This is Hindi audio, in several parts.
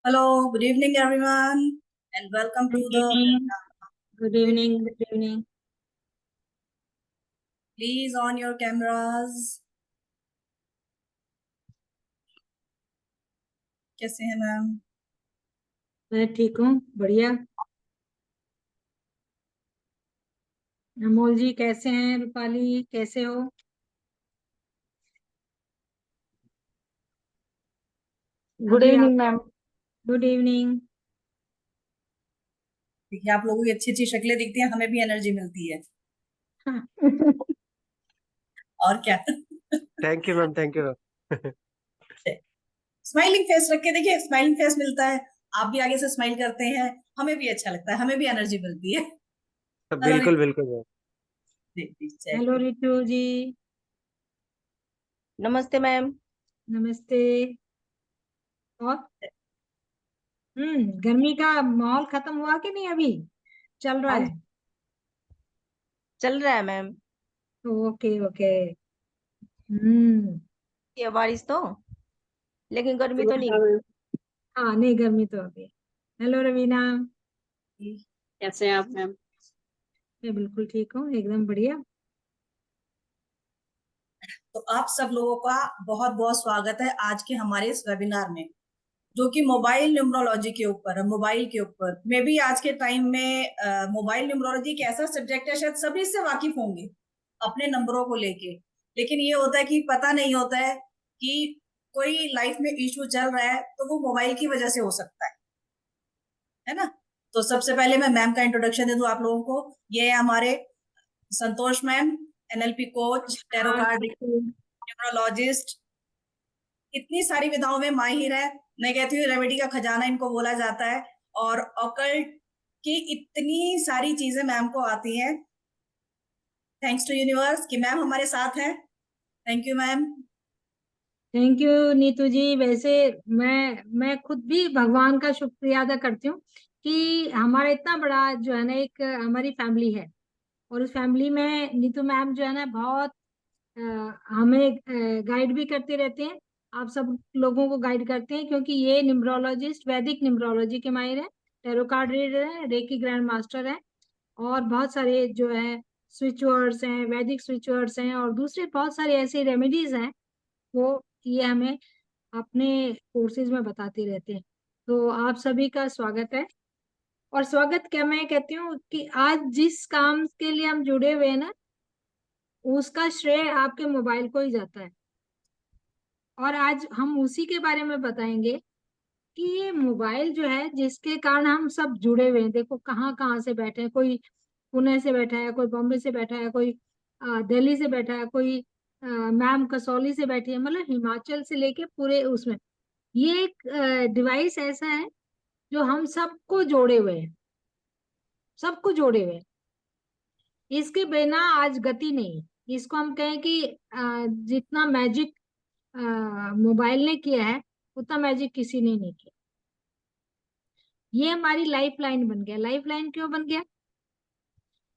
Hello, good evening, everyone, and welcome Good to the evening. webinar. Good evening. Good evening. Please on your cameras. कैसे हैं मैम? मैं ठीक हूँ, बढ़िया। अमोल जी कैसे हैं? रूपाली कैसे हो? गुड अभी इवनिंग आप मैम। Good evening. देखिए, आप लोगों की अच्छी अच्छी शक्लें दिखती हैं, हमें भी एनर्जी मिलती है। और क्या? Thank you ma'am, thank you. Smiling face रख के देखिए, स्माइलिंग फेस मिलता है। आप भी आगे से स्माइल करते हैं, हमें भी अच्छा लगता है, हमें भी एनर्जी मिलती है। हेलो बिल्कुल बिल्कुल मैम। हेलो रितु जी। नमस्ते मैम। नमस्ते। और गर्मी का माहौल खत्म हुआ कि नहीं? अभी चल रहा हाँ, है? चल रहा है मैम। Okay okay. हम्म। ये बारिश तो, लेकिन गर्मी तो नहीं। हाँ नहीं, गर्मी तो अभी। हेलो रवीना। कैसे हैं आप मैम? मैं बिल्कुल ठीक हूँ, एकदम बढ़िया। तो आप सब लोगों का बहुत बहुत स्वागत है आज के हमारे इस वेबिनार में, जो कि मोबाइल न्यूमरोलॉजी के ऊपर है, मोबाइल के ऊपर। मे भी आज के टाइम में मोबाइल न्यूमरोलॉजी एक ऐसा सब्जेक्ट है, शायद सभी इससे वाकिफ होंगे अपने नंबरों को लेके। लेकिन ये होता है कि पता नहीं होता है कि कोई लाइफ में इश्यू चल रहा है तो वो मोबाइल की वजह से हो सकता है ना। तो सबसे पहले मैं मैम का इंट्रोडक्शन दे दूं आप लोगों को। ये है हमारे Santosh ma'am, NLP coach, tarot card numerologist, इतनी सारी विधाओं में माहिर है। मैं कहती हूँ रेमेडी का खजाना इनको बोला जाता है। और ऑकल्ट की इतनी सारी चीजें मैम को आती हैं, थैंक्स टू यूनिवर्स कि मैम हमारे साथ हैं। Thank you ma'am. Thank you Neetu ji. वैसे मैं खुद भी भगवान का शुक्रिया अदा करती हूँ कि हमारा इतना बड़ा जो है ना, एक हमारी फैमिली है। और उस फैमिली में नीतू मैम जो है ना, बहुत हमें गाइड भी करते रहते हैं। आप सब लोगों को गाइड करते हैं, क्योंकि ये न्यूमरोलॉजिस्ट, वैदिक न्यूमरोलॉजी के माहिर है, टैरो कार्ड रीडर है, रेकी ग्रैंड मास्टर है, और बहुत सारे जो है स्विच वर्ड्स हैं, वैदिक स्विच वर्ड्स हैं, और दूसरे बहुत सारे ऐसे रेमेडीज हैं, वो ये हमें अपने कोर्सेज में बताते रहते हैं। तो आप सभी का स्वागत है। और स्वागत क्या मैं कहती हूँ कि आज जिस काम के लिए हम जुड़े हुए हैं ना, उसका श्रेय आपके मोबाइल को ही जाता है। और आज हम उसी के बारे में बताएंगे कि ये मोबाइल जो है, जिसके कारण हम सब जुड़े हुए हैं। देखो कहाँ कहाँ से बैठे हैं, कोई पुणे से बैठा है, कोई बॉम्बे से बैठा है, कोई दिल्ली से बैठा है, कोई मैम कसौली से बैठी है, मतलब हिमाचल से लेके पूरे उसमें। ये एक डिवाइस ऐसा है जो हम सबको जोड़े हुए हैं, सबको जोड़े हुए हैं। इसके बिना आज गति नहीं है। इसको हम कहें कि जितना मैजिक मोबाइल ने किया है, उतना मैजिक किसी ने नहीं किया। ये हमारी लाइफ लाइन बन गया। लाइफ लाइन क्यों बन गया?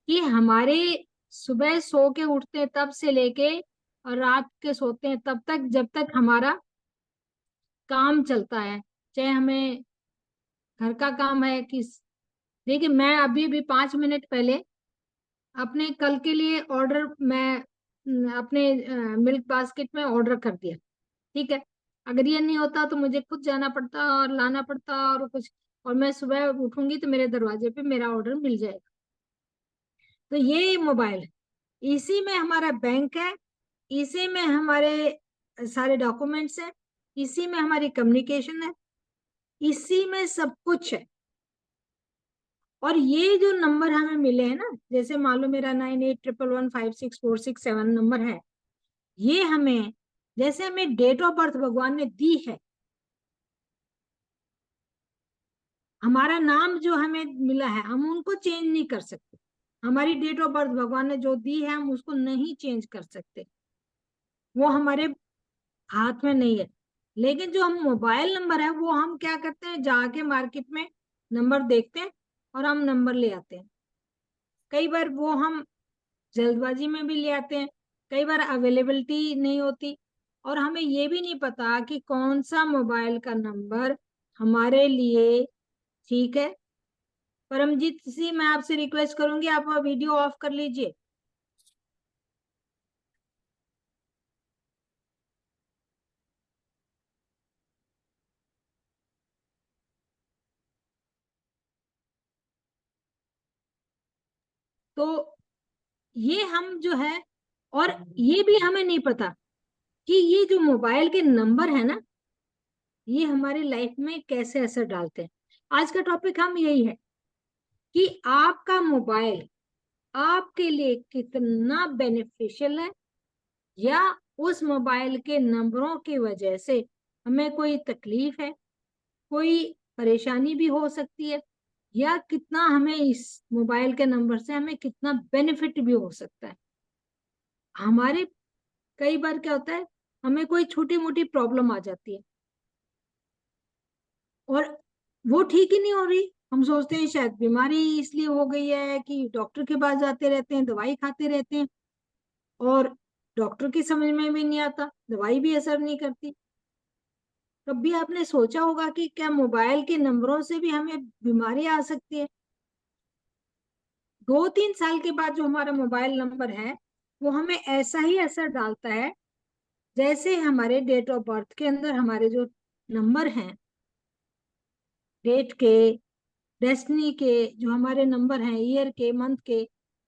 कि हमारे सुबह सो के उठते हैं तब से लेके और रात के सोते हैं तब तक, जब तक हमारा काम चलता है, चाहे हमें घर का काम है कि, देखिए मैं अभी भी 5 मिनट पहले अपने कल के लिए ऑर्डर, मैं अपने मिल्क बास्केट में ऑर्डर कर दिया। ठीक है, अगर ये नहीं होता तो मुझे खुद जाना पड़ता और लाना पड़ता और कुछ, और मैं सुबह उठूंगी तो मेरे दरवाजे पे मेरा ऑर्डर मिल जाएगा। तो ये मोबाइल है, इसी में हमारा बैंक है, इसी में हमारे सारे डॉक्यूमेंट्स हैं, इसी में हमारी कम्युनिकेशन है, इसी में सब कुछ है। और ये जो नंबर हमें मिले हैं ना, जैसे मान लो मेरा 9811156467 नंबर है, ये हमें, जैसे हमें डेट ऑफ बर्थ भगवान ने दी है, हमारा नाम जो हमें मिला है, हम उनको चेंज नहीं कर सकते। हमारी डेट ऑफ बर्थ भगवान ने जो दी है, हम उसको नहीं चेंज कर सकते, वो हमारे हाथ में नहीं है। लेकिन जो हम मोबाइल नंबर है, वो हम क्या करते हैं, जाके मार्केट में नंबर देखते हैं और हम नंबर ले आते हैं। कई बार वो हम जल्दबाजी में भी ले आते हैं, कई बार अवेलेबिलिटी नहीं होती, और हमें ये भी नहीं पता कि कौन सा मोबाइल का नंबर हमारे लिए ठीक है। परमजीत सिंह, मैं आपसे रिक्वेस्ट करूंगी आप वीडियो ऑफ कर लीजिए। तो ये हम जो है, और ये भी हमें नहीं पता कि ये जो मोबाइल के नंबर है ना, ये हमारी लाइफ में कैसे असर डालते हैं। आज का टॉपिक हम यही है कि आपका मोबाइल आपके लिए कितना बेनिफिशियल है, या उस मोबाइल के नंबरों की वजह से हमें कोई तकलीफ है, कोई परेशानी भी हो सकती है, या कितना हमें इस मोबाइल के नंबर से हमें कितना बेनिफिट भी हो सकता है। हमारे कई बार क्या होता है, हमें कोई छोटी मोटी प्रॉब्लम आ जाती है और वो ठीक ही नहीं हो रही। हम सोचते हैं शायद बीमारी इसलिए हो गई है कि डॉक्टर के पास जाते रहते हैं, दवाई खाते रहते हैं, और डॉक्टर की समझ में भी नहीं आता, दवाई भी असर नहीं करती। कभी आपने सोचा होगा कि क्या मोबाइल के नंबरों से भी हमें बीमारी आ सकती है? 2-3 साल के बाद जो हमारा मोबाइल नंबर है वो हमें ऐसा ही असर डालता है जैसे हमारे डेट ऑफ बर्थ के अंदर हमारे जो नंबर हैं, डेट के, डेस्टिनी के, जो हमारे नंबर हैं ईयर के, मंथ के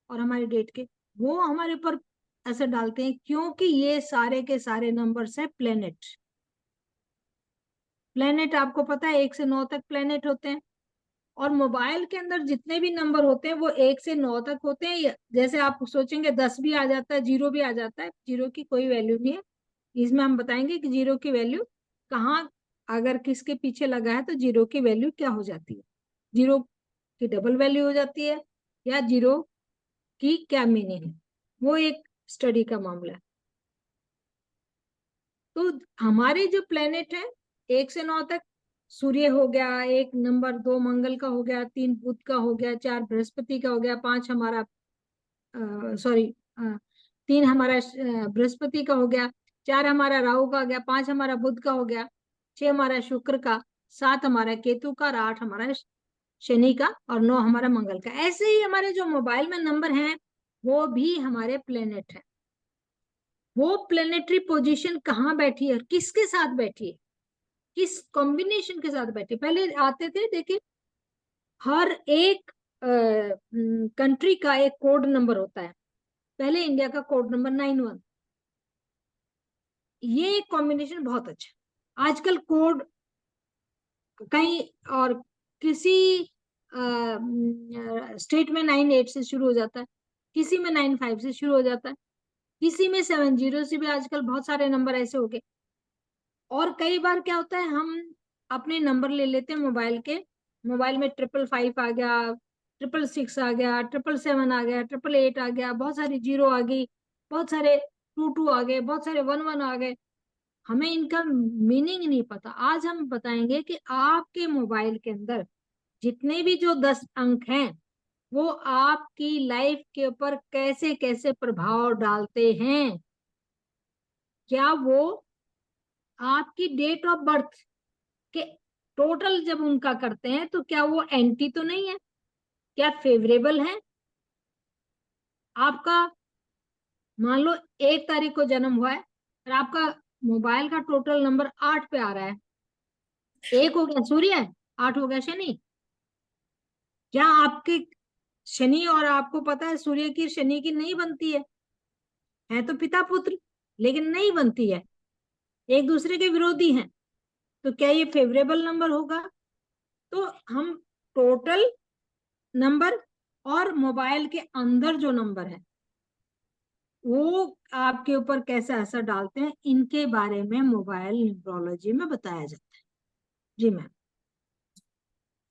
और हमारे डेट के, वो हमारे ऊपर असर डालते हैं, क्योंकि ये सारे के सारे नंबर्स हैं प्लेनेट। प्लेनेट आपको पता है 1 से 9 तक प्लेनेट होते हैं, और मोबाइल के अंदर जितने भी नंबर होते हैं वो 1 से 9 तक होते हैं। जैसे आप सोचेंगे 10 भी आ जाता है, 0 भी आ जाता है, 0 की कोई वैल्यू नहीं है। इसमें हम बताएंगे कि 0 की वैल्यू कहाँ, अगर किसके पीछे लगा है तो 0 की वैल्यू क्या हो जाती है, 0 की डबल वैल्यू हो जाती है, या 0 की क्या मीनिंग है, वो एक स्टडी का मामला है। तो हमारे जो प्लेनेट है 1 से 9 तक, सूर्य हो गया एक नंबर, 2 मंगल का हो गया, 3 बुध का हो गया, 4 बृहस्पति का हो गया, 5 हमारा सॉरी 3 हमारा बृहस्पति का हो गया, 4 हमारा राहु का हो गया, 5 हमारा बुध का हो गया, 6 हमारा शुक्र का, 7 हमारा केतु का, और 8 हमारा शनि का, और 9 हमारा मंगल का। ऐसे ही हमारे जो मोबाइल में नंबर हैं वो भी हमारे प्लेनेट है। वो प्लेनेटरी पोजीशन कहाँ बैठी है, किसके साथ बैठी है, किस कॉम्बिनेशन के साथ बैठी। पहले आते थे, देखिए हर एक कंट्री का एक कोड नंबर होता है। पहले इंडिया का कोड नंबर 91, ये एक कॉम्बिनेशन बहुत अच्छा। आजकल कोड कहीं और किसी स्टेट में 98 से शुरू हो जाता है, किसी में 95 से शुरू हो जाता है, किसी में 70 से भी आजकल बहुत सारे नंबर ऐसे हो गए। और कई बार क्या होता है, हम अपने नंबर ले लेते हैं मोबाइल के, मोबाइल में 555 आ गया, 666 आ गया, 777 आ गया, 888 आ गया, बहुत सारी 0 आ गई, बहुत सारे 22 आ गए, बहुत सारे 11 आ गए, हमें इनका मीनिंग नहीं पता। आज हम बताएंगे कि आपके मोबाइल के अंदर जितने भी जो 10 अंक हैं वो आपकी लाइफ के ऊपर कैसे कैसे प्रभाव डालते हैं। क्या वो आपकी डेट ऑफ बर्थ के टोटल जब उनका करते हैं तो क्या वो एंटी तो नहीं है, क्या फेवरेबल है? आपका मान लो 1 तारीख को जन्म हुआ है और आपका मोबाइल का टोटल नंबर 8 पे आ रहा है, 1 हो गया सूर्य, 8 हो गया शनि। क्या आपके शनि, और आपको पता है सूर्य की शनि की नहीं बनती है तो पिता पुत्र, लेकिन नहीं बनती है, एक दूसरे के विरोधी हैं, तो क्या ये फेवरेबल नंबर होगा? तो हम टोटल नंबर और मोबाइल के अंदर जो नंबर है वो आपके ऊपर कैसा असर डालते हैं, इनके बारे में मोबाइल न्यूमरोलॉजी में बताया जाता है। जी मैम।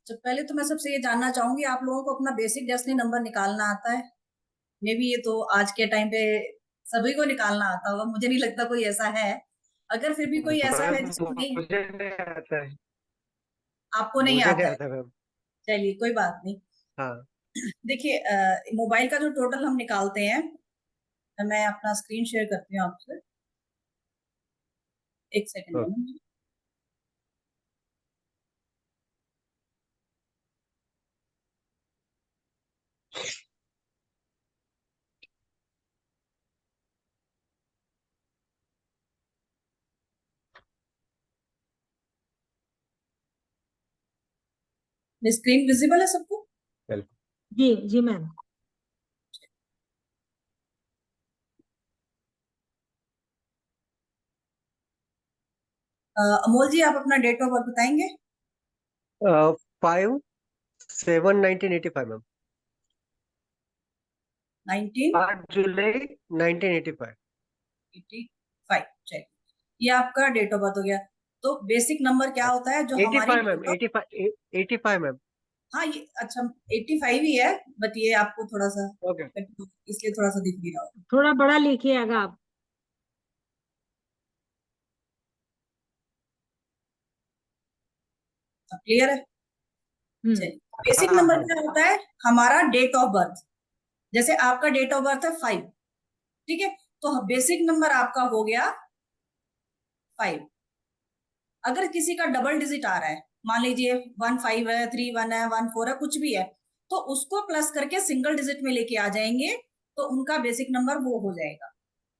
तो पहले तो मैं सबसे ये जानना चाहूंगी, आप लोगों को अपना बेसिक डेस्टिनी नंबर निकालना आता है? मे बी ये तो आज के टाइम पे सभी को निकालना आता होगा, मुझे नहीं लगता कोई ऐसा है। अगर फिर भी कोई ऐसा है मैम जिसको नहीं, मुझे नहीं आता है, आपको नहीं मुझे नहीं आता है, आता मैम। चलिए कोई बात नहीं। हाँ देखिए मोबाइल का जो टोटल हम निकालते हैं, मैं अपना स्क्रीन शेयर करती हूँ आपसे, एक सेकंड हाँ। में। स्क्रीन विजिबल है सबको? जी जी मैम। अमोल जी, आप अपना डेट ऑफ बर्थ बताएंगे? 5/7/1985 मैम। 1985। 8 जुलाई 1985। चलिए, ये आपका डेट ऑफ बर्थ हो गया। तो बेसिक नंबर क्या होता है जो हमारी 85 मैम, 85 मैम। हाँ, ये अच्छा 85 ही है, बट ये आपको थोड़ा सा ओके। इसलिए थोड़ा सा दिख नहीं रहा होगा। थोड़ा बड़ा लिखिएगा आप। क्लियर है? हम्म। चलिए, बेसिक हाँ नंबर हाँ। क्या होता है? हमारा डेट ऑफ बर्थ। जैसे आपका डेट ऑफ बर्थ है 5, ठीक है, तो बेसिक नंबर आपका हो गया 5। अगर किसी का डबल डिजिट आ रहा है, मान लीजिए 15 है, 31 है, 14 है, कुछ भी है, तो उसको प्लस करके सिंगल डिजिट में लेके आ जाएंगे, तो उनका बेसिक नंबर वो हो जाएगा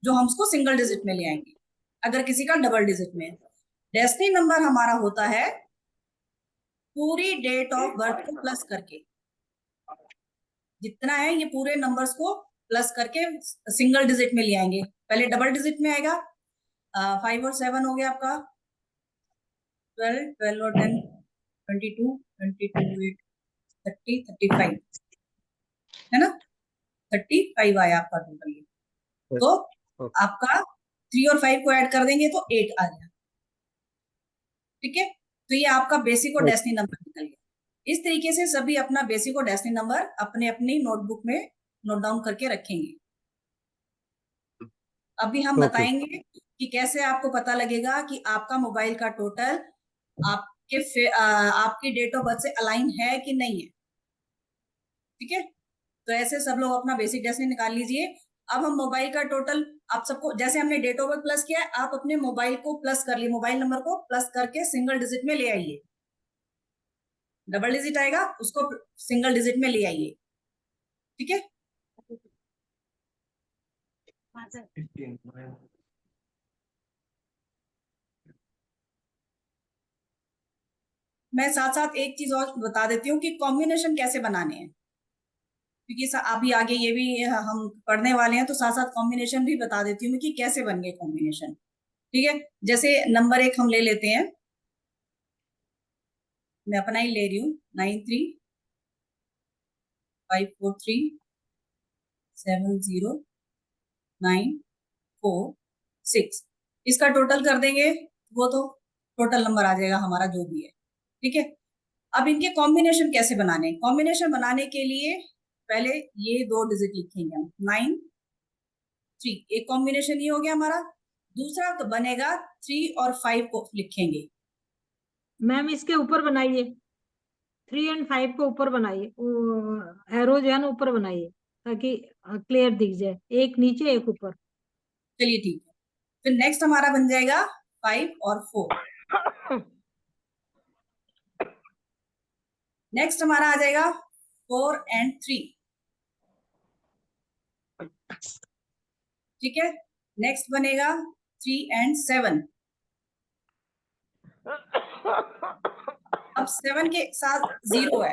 जो हम उसको सिंगल डिजिट में ले आएंगे। अगर किसी का डबल डिजिट में है, डेस्टिनी नंबर हमारा होता है पूरी डेट ऑफ बर्थ को प्लस करके, जितना है ये पूरे नंबर्स को प्लस करके सिंगल डिजिट में ले आएंगे। पहले डबल डिजिट में आएगा, 5 और 7 हो गया आपका 12, 12 और 10 22, 22 8 30, 35 है ना, 35 आया आपका टोटल। तो आपका 3 और 5 को ऐड कर देंगे तो 8 आ गया। ठीक है, तो ये आपका बेसिक और डेस्टिनी नंबर निकल गया। इस तरीके से सभी अपना बेसिक और डेस्टिनी नंबर अपने अपनी नोटबुक में नोट डाउन करके रखेंगे। अभी हम बताएंगे कि कैसे आपको पता लगेगा कि आपका मोबाइल का टोटल आपकी डेट ऑफ बर्थ से अलाइन है कि नहीं है। ठीक है, तो ऐसे सब लोग अपना बेसिक डेस्टिनी निकाल लीजिए। अब हम मोबाइल का टोटल, आप सबको जैसे हमने डेट ऑफ बर्थ प्लस किया है, आप अपने मोबाइल को प्लस कर लिए, मोबाइल नंबर को प्लस करके सिंगल डिजिट में ले आइए। डबल डिजिट आएगा उसको सिंगल डिजिट में ले आइए। ठीक है, मैं साथ साथ एक चीज और बता देती हूँ कि कॉम्बिनेशन कैसे बनाने हैं, क्योंकि अभी आगे ये भी हम पढ़ने वाले हैं, तो साथ साथ कॉम्बिनेशन भी बता देती हूँ कि कैसे बन गए कॉम्बिनेशन। ठीक है, जैसे नंबर 1 हम ले लेते हैं, मैं अपना ही ले रही हूँ, 9354370946। इसका टोटल कर देंगे वो तो टोटल नंबर आ जाएगा हमारा जो भी है। ठीक है, अब इनके कॉम्बिनेशन कैसे बनाने हैं? कॉम्बिनेशन बनाने के लिए पहले ये 2 डिजिट लिखेंगे हम, 9 3, एक कॉम्बिनेशन ये हो गया हमारा। दूसरा तो बनेगा 3 और 5 को लिखेंगे। मैम इसके ऊपर बनाइए, 3 और 5 को ऊपर बनाइए, एरो जो है ना ऊपर बनाइए ताकि क्लियर दिख जाए, एक नीचे एक ऊपर। चलिए ठीक है, फिर नेक्स्ट हमारा बन जाएगा 5 और 4। नेक्स्ट हमारा आ जाएगा 4 एंड 3। ठीक है, नेक्स्ट बनेगा 3 एंड 7। अब 7 के साथ 0 है।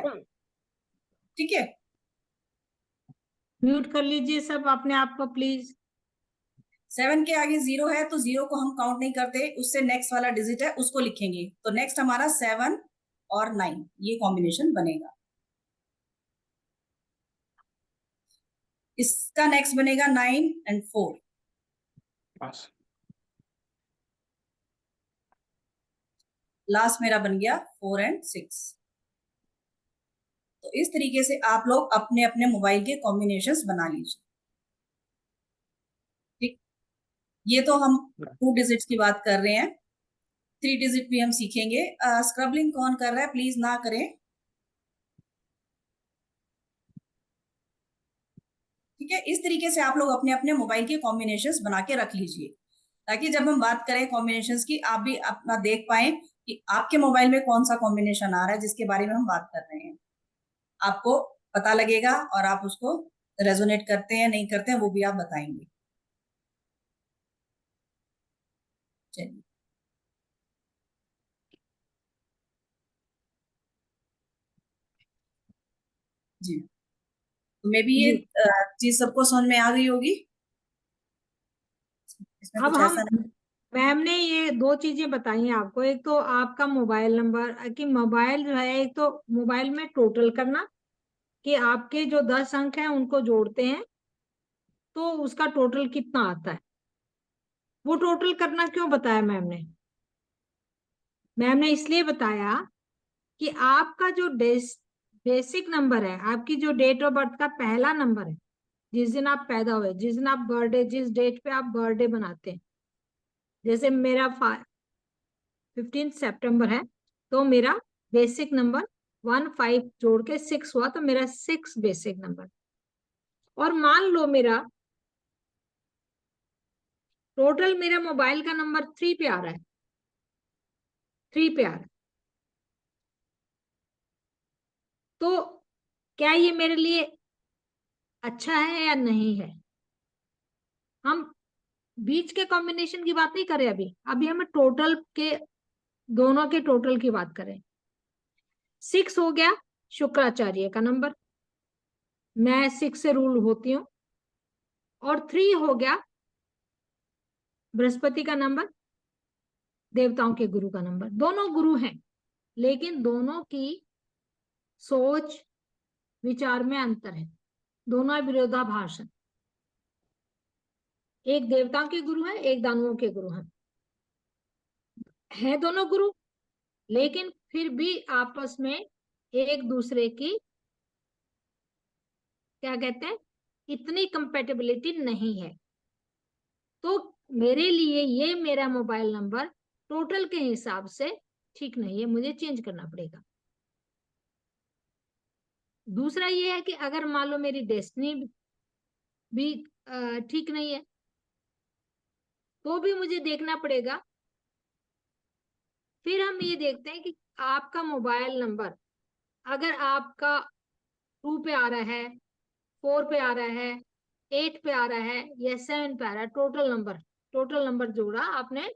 ठीक है, म्यूट कर लीजिए सब अपने आप को प्लीज। 7 के आगे 0 है तो 0 को हम काउंट नहीं करते, उससे नेक्स्ट वाला डिजिट है उसको लिखेंगे। तो नेक्स्ट हमारा 7 और 9, ये कॉम्बिनेशन बनेगा। इसका नेक्स्ट बनेगा 9 एंड 4। लास्ट मेरा बन गया 4 एंड 6। तो इस तरीके से आप लोग अपने अपने मोबाइल के कॉम्बिनेशंस बना लीजिए। ठीक, ये तो हम 2 डिजिट्स की बात कर रहे हैं, 3 डिजिट भी हम सीखेंगे। स्क्रबलिंग कौन कर रहा है प्लीज ना करें। ठीक है, इस तरीके से आप लोग अपने अपने मोबाइल के कॉम्बिनेशंस बना के रख लीजिए, ताकि जब हम बात करें कॉम्बिनेशंस की, आप भी अपना देख पाए कि आपके मोबाइल में कौन सा कॉम्बिनेशन आ रहा है जिसके बारे में हम बात कर रहे हैं। आपको पता लगेगा और आप उसको रेजोनेट करते हैं नहीं करते हैं वो भी आप बताएंगे। चलिए जी, तो मे भी ये जी। चीज सबको समझ में आ गई होगी, इसमें अब कुछ हम, ऐसा नहीं। मैम ने ये दो चीजें बताई हैं आपको, एक तो आपका मोबाइल नंबर, कि मोबाइल जो है, एक तो मोबाइल में टोटल करना, कि आपके जो 10 अंक हैं उनको जोड़ते हैं तो उसका टोटल कितना आता है। वो टोटल करना क्यों बताया मैम ने? मैम ने इसलिए बताया कि आपका जो बेसिक नंबर है, आपकी जो डेट ऑफ बर्थ का पहला नंबर है, जिस दिन आप पैदा हुए, जिस दिन आप बर्थडे, जिस डेट पे आप बर्थडे बनाते हैं, जैसे मेरा 15 सितंबर है, तो मेरा बेसिक नंबर 15 जोड़ के 6 हुआ, तो मेरा 6 बेसिक नंबर। और मान लो मेरा टोटल, मेरा मोबाइल का नंबर 3 पे आ रहा है, 3 पे आ रहा है, तो क्या ये मेरे लिए अच्छा है या नहीं है? हम बीच के कॉम्बिनेशन की बात नहीं करें अभी, अभी हमें टोटल के, दोनों के टोटल की बात करें। 6 हो गया शुक्राचार्य का नंबर, मैं 6 से रूल होती हूँ। और 3 हो गया बृहस्पति का नंबर, देवताओं के गुरु का नंबर। दोनों गुरु हैं, लेकिन दोनों की सोच विचार में अंतर है, दोनों विरोधाभास है। एक देवताओं के गुरु है, एक दानवों के गुरु है दोनों गुरु, लेकिन फिर भी आपस में एक दूसरे की, क्या कहते हैं, इतनी कंपेटेबिलिटी नहीं है। तो मेरे लिए ये मेरा मोबाइल नंबर टोटल के हिसाब से ठीक नहीं है, मुझे चेंज करना पड़ेगा। दूसरा ये है कि अगर मान लो मेरी डेस्टिनी भी ठीक नहीं है, तो भी मुझे देखना पड़ेगा। फिर हम ये देखते हैं कि आपका मोबाइल नंबर अगर आपका 2 पे आ रहा है, 4 पे आ रहा है, 8 पे आ रहा है या 7 पे आ रहा है, टोटल नंबर जोड़ा आपने,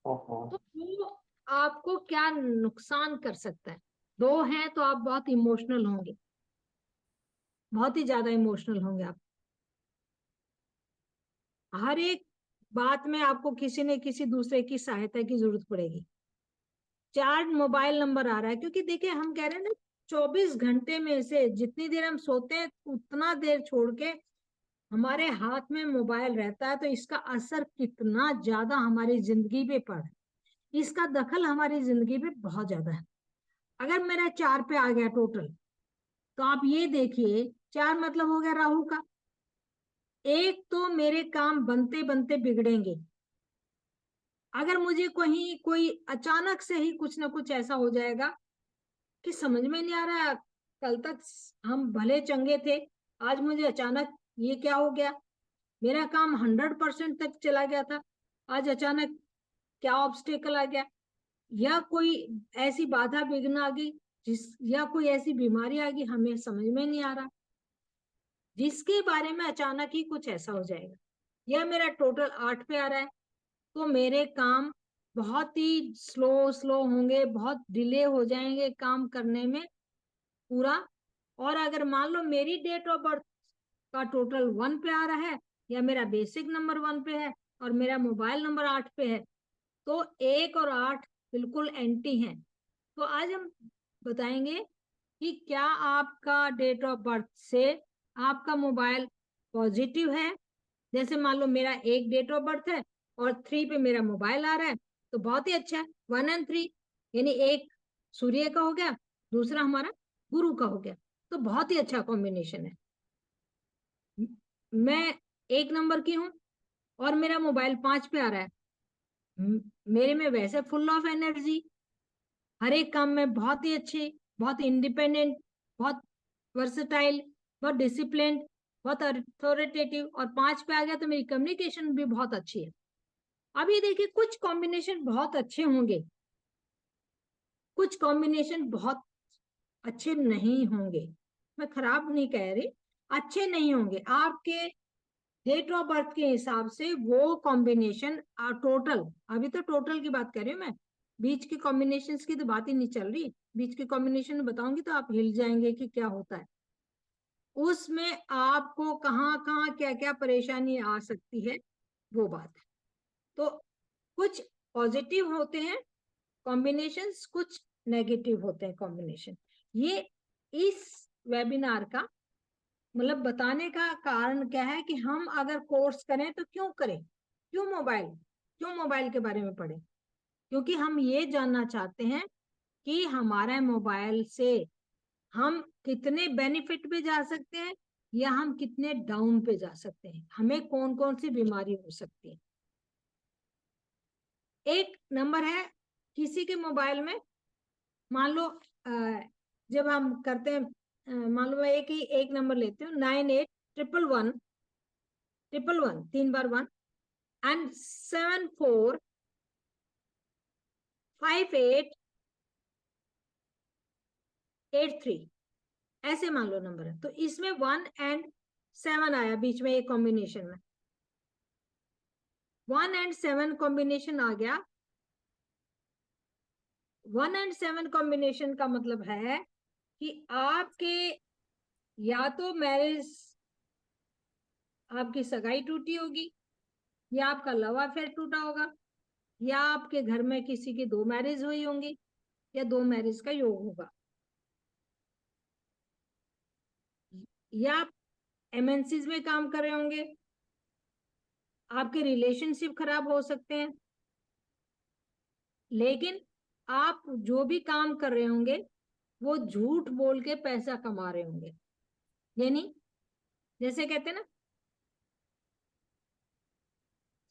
तो वो आपको क्या नुकसान कर सकता है? 2 हैं तो आप बहुत इमोशनल होंगे, बहुत ही ज्यादा इमोशनल होंगे आप। हर एक बात में आपको किसी न किसी दूसरे की सहायता की जरूरत पड़ेगी। 4 मोबाइल नंबर आ रहा है, क्योंकि देखिए हम कह रहे हैं ना, 24 घंटे में से जितनी देर हम सोते हैं उतना देर छोड़ के हमारे हाथ में मोबाइल रहता है, तो इसका असर कितना ज्यादा हमारी जिंदगी पे पड़ा है, इसका दखल हमारी जिंदगी पे बहुत ज्यादा है। अगर मेरा 4 पे आ गया टोटल, तो आप ये देखिए, 4 मतलब हो गया राहु का। एक तो मेरे काम बनते बनते बिगड़ेंगे, अगर मुझे कहीं कोई अचानक से ही कुछ ना कुछ ऐसा हो जाएगा कि समझ में नहीं आ रहा, कल तक हम भले चंगे थे, आज मुझे अचानक ये क्या हो गया, मेरा काम 100% तक चला गया था, आज अचानक क्या ऑब्स्टेकल आ गया, या कोई ऐसी बाधा विघ्न आ गई, या कोई ऐसी बीमारी आ गई, हमें समझ में नहीं आ रहा, जिसके बारे में अचानक ही कुछ ऐसा हो जाएगा। या मेरा टोटल 8 पे आ रहा है, तो मेरे काम बहुत ही स्लो होंगे, बहुत डिले हो जाएंगे काम करने में पूरा। और अगर मान लो मेरी डेट ऑफ बर्थ का टोटल 1 पे आ रहा है, या मेरा बेसिक नंबर 1 पे है और मेरा मोबाइल नंबर 8 पे है, तो 1 और 8 बिल्कुल एंटी हैं। तो आज हम बताएंगे कि क्या आपका डेट ऑफ बर्थ से आपका मोबाइल पॉजिटिव है। जैसे मान लो मेरा एक डेट ऑफ बर्थ है और 3 पे मेरा मोबाइल आ रहा है, तो बहुत ही अच्छा है। 1 और 3 यानी एक सूर्य का हो गया, दूसरा हमारा गुरु का हो गया, तो बहुत ही अच्छा कॉम्बिनेशन है। मैं 1 नंबर की हूँ और मेरा मोबाइल 5 पे आ रहा है, मेरे में वैसे फुल ऑफ एनर्जी, हर एक काम में बहुत ही अच्छे, बहुत इंडिपेंडेंट, बहुत वर्सेटाइल, बहुत डिसिप्लिन, बहुत अथॉरिटेटिव, और 5 पे आ गया तो मेरी कम्युनिकेशन भी बहुत अच्छी है। अब ये देखिए, कुछ कॉम्बिनेशन बहुत अच्छे होंगे, कुछ कॉम्बिनेशन बहुत अच्छे नहीं होंगे। मैं खराब नहीं कह रही, अच्छे नहीं होंगे आपके डेट ऑफ बर्थ के हिसाब से। वो कॉम्बिनेशन टोटल, अभी तो टोटल की बात कर रही हूँ मैं, बीच के कॉम्बिनेशन की तो बात ही नहीं चल रही। बीच के कॉम्बिनेशन बताऊंगी तो आप हिल जाएंगे कि क्या होता है उसमें, आपको कहाँ कहाँ क्या क्या परेशानी आ सकती है, वो बात है। तो कुछ पॉजिटिव होते हैं कॉम्बिनेशंस, कुछ नेगेटिव होते हैं कॉम्बिनेशन। ये इस वेबिनार का मतलब बताने का कारण क्या है कि हम अगर कोर्स करें तो क्यों करें, क्यों मोबाइल के बारे में पढ़ें, क्योंकि हम ये जानना चाहते हैं कि हमारा मोबाइल से हम कितने बेनिफिट पे जा सकते हैं या हम कितने डाउन पे जा सकते हैं, हमें कौन कौन सी बीमारी हो सकती है। एक नंबर है किसी के मोबाइल में, मान लो जब हम करते हैं, मान लो एक नंबर लेते हूँ 981111, 3 बार 1 एंड 745883, ऐसे मान लो नंबर है। तो इसमें 1 एंड 7 आया बीच में एक कॉम्बिनेशन में, 1 एंड 7 कॉम्बिनेशन आ गया। 1 एंड 7 कॉम्बिनेशन का मतलब है कि आपके या तो मैरिज, आपकी सगाई टूटी होगी, या आपका लव अफेयर टूटा होगा, या आपके घर में किसी की 2 मैरिज हुई होंगी, या 2 मैरिज का योग होगा, या आप एमएनसीज में काम कर रहे होंगे, आपके रिलेशनशिप खराब हो सकते हैं। लेकिन आप जो भी काम कर रहे होंगे वो झूठ बोल के पैसा कमा रहे होंगे। यानी जैसे कहते हैं ना,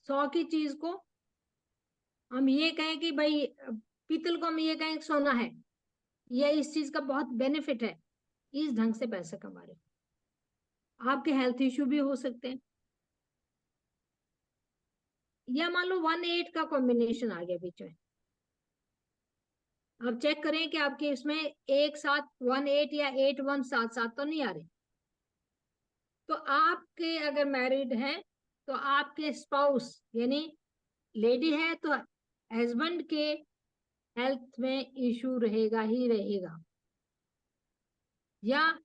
100 की चीज को हम ये कहें कि भाई पीतल को हम ये कहें कि सोना है, या इस चीज का बहुत बेनिफिट है, इस ढंग से पैसा कमा रहे हो। आपके हेल्थ इश्यू भी हो सकते हैं। या मान लो 1-8 का कॉम्बिनेशन आ गया बीच में, आप चेक करें कि आपके इसमें एक साथ 1-8 या 8-1 साथ तो नहीं आ रहे। तो आपके अगर मैरिड हैं तो आपके स्पाउस यानी लेडी है तो हस्बैंड के हेल्थ में इशू रहेगा ही रहेगा, या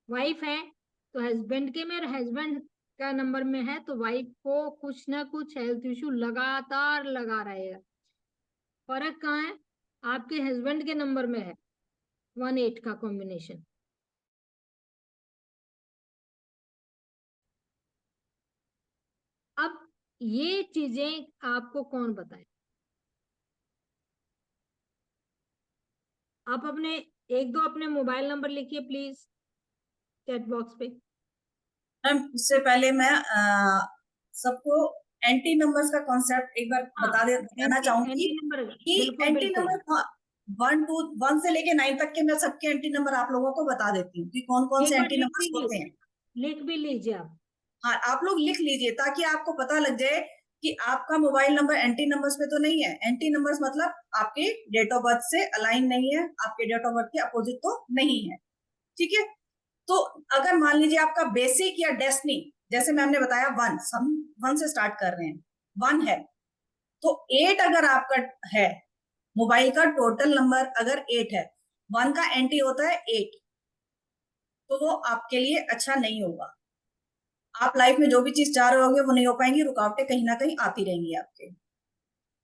वाइफ है तो हस्बैंड के में, हस्बैंड का नंबर में है तो वाइफ को कुछ ना कुछ हेल्थ इशू लगातार लगा रहेगा। फर्क कहाँ है, आपके हस्बैंड के नंबर में है 1-8 का कॉम्बिनेशन। अब ये चीजें आपको कौन बताए, आप अपने एक दो अपने मोबाइल नंबर लिखिए प्लीज चैट बॉक्स पे। मैम उससे पहले मैं सबको एंटी नंबर्स का कॉन्सेप्ट एक बार बताना चाहूंगी एंटी नंबर कि बिल्कुल एंटी बिल्कुल। नंबर 1 से लेके 9 तक के मैं सबके एंटी नंबर आप लोगों को बता देती हूँ कि कौन कौन एक से बार एंटी लिख नंबर्स होते लीजिए, हैं। लिख भी लीजिए आप। हाँ, आप लोग लिख लीजिए ताकि आपको पता लग जाए कि आपका मोबाइल नंबर एंटी नंबर्स में तो नहीं है। एंटी नंबर्स मतलब आपके डेट ऑफ बर्थ से अलाइन नहीं है, आपके डेट ऑफ बर्थ के अपोजिट तो नहीं है। ठीक है, तो अगर मान लीजिए आपका बेसिक या डेस्टिनी, जैसे मैम ने बताया 1, हम 1 से स्टार्ट कर रहे हैं, 1 है तो 8 अगर आपका है, मोबाइल का टोटल नंबर अगर 8 है, 1 का एंटी होता है 8, तो वो आपके लिए अच्छा नहीं होगा। आप लाइफ में जो भी चीज चाह रहे होगे वो नहीं हो पाएंगी, रुकावटें कहीं ना कहीं आती रहेंगी आपके।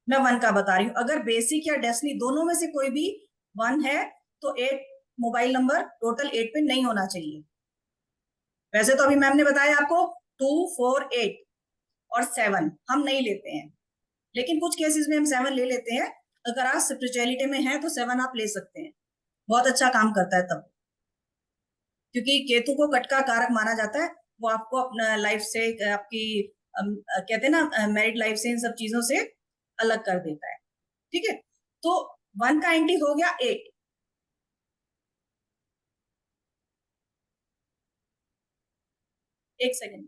मैं 1 का बता रही हूँ, अगर बेसिक या डेस्टिनी दोनों में से कोई भी 1 है तो 8 मोबाइल नंबर टोटल 8 पे नहीं होना चाहिए। वैसे तो अभी मैम ने बताया आपको 2, 4, 8 और 7 हम नहीं लेते हैं, लेकिन कुछ केसेस में हम 7 ले लेते हैं। अगर आप स्पिरिचुअलिटी में हैं तो 7 आप ले सकते हैं, बहुत अच्छा काम करता है तब, क्योंकि केतु को कटका कारक माना जाता है। वो आपको अपना लाइफ से, आपकी कहते हैं ना मैरिड लाइफ से, इन सब चीजों से अलग कर देता है। ठीक है, तो 1 का एंटी हो गया 8। एक सेकेंड,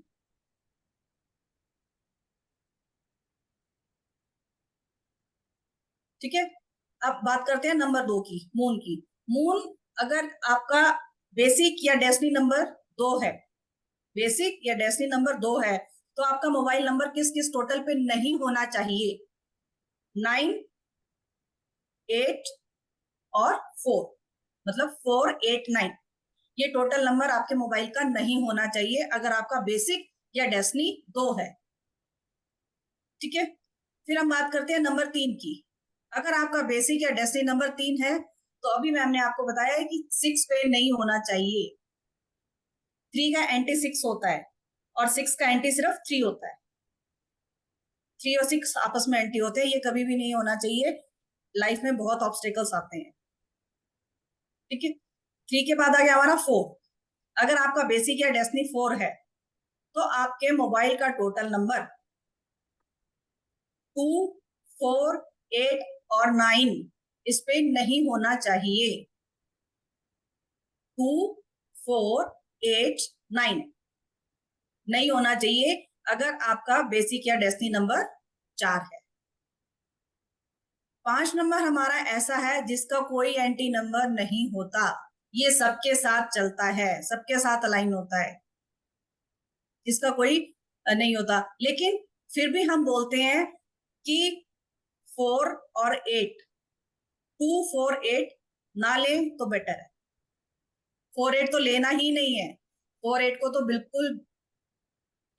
ठीक है। अब बात करते हैं नंबर 2 की, मून की। मून अगर आपका बेसिक या डेस्टिनी नंबर 2 है, बेसिक या डेस्टिनी नंबर 2 है, तो आपका मोबाइल नंबर किस किस टोटल पे नहीं होना चाहिए? 9, 8 और 4, मतलब 4, 8, 9, ये टोटल नंबर आपके मोबाइल का नहीं होना चाहिए अगर आपका बेसिक या डेस्टिनी 2 है। ठीक है, फिर हम बात करते हैं नंबर 3 की। अगर आपका बेसिक या डेस्टिनी नंबर 3 है तो अभी मैम ने आपको बताया है कि 6 पे नहीं होना चाहिए। 3 का एंटी 6 होता है और 6 का एंटी सिर्फ 3 होता है। 3 और 6 आपस में एंटी होते हैं, ये कभी भी नहीं होना चाहिए। लाइफ में बहुत ऑब्स्टेकल्स आते हैं। ठीक है, 3 के बाद आ गया हमारा 4। अगर आपका बेसिक या डेस्टिनी 4 है तो आपके मोबाइल का टोटल नंबर 2, 4, 8 और 9 इस पे नहीं होना चाहिए। 2, 4, 8, 9 नहीं होना चाहिए अगर आपका बेसिक या डेस्टिनी नंबर 4 है। 5 नंबर हमारा ऐसा है जिसका कोई एंटी नंबर नहीं होता, ये सबके साथ चलता है, सबके साथ अलाइन होता है, इसका कोई नहीं होता। लेकिन फिर भी हम बोलते हैं कि 4 और 8, 2, 4, 8 ना लें तो बेटर है। 4, 8 तो लेना ही नहीं है, 4, 8 को तो बिल्कुल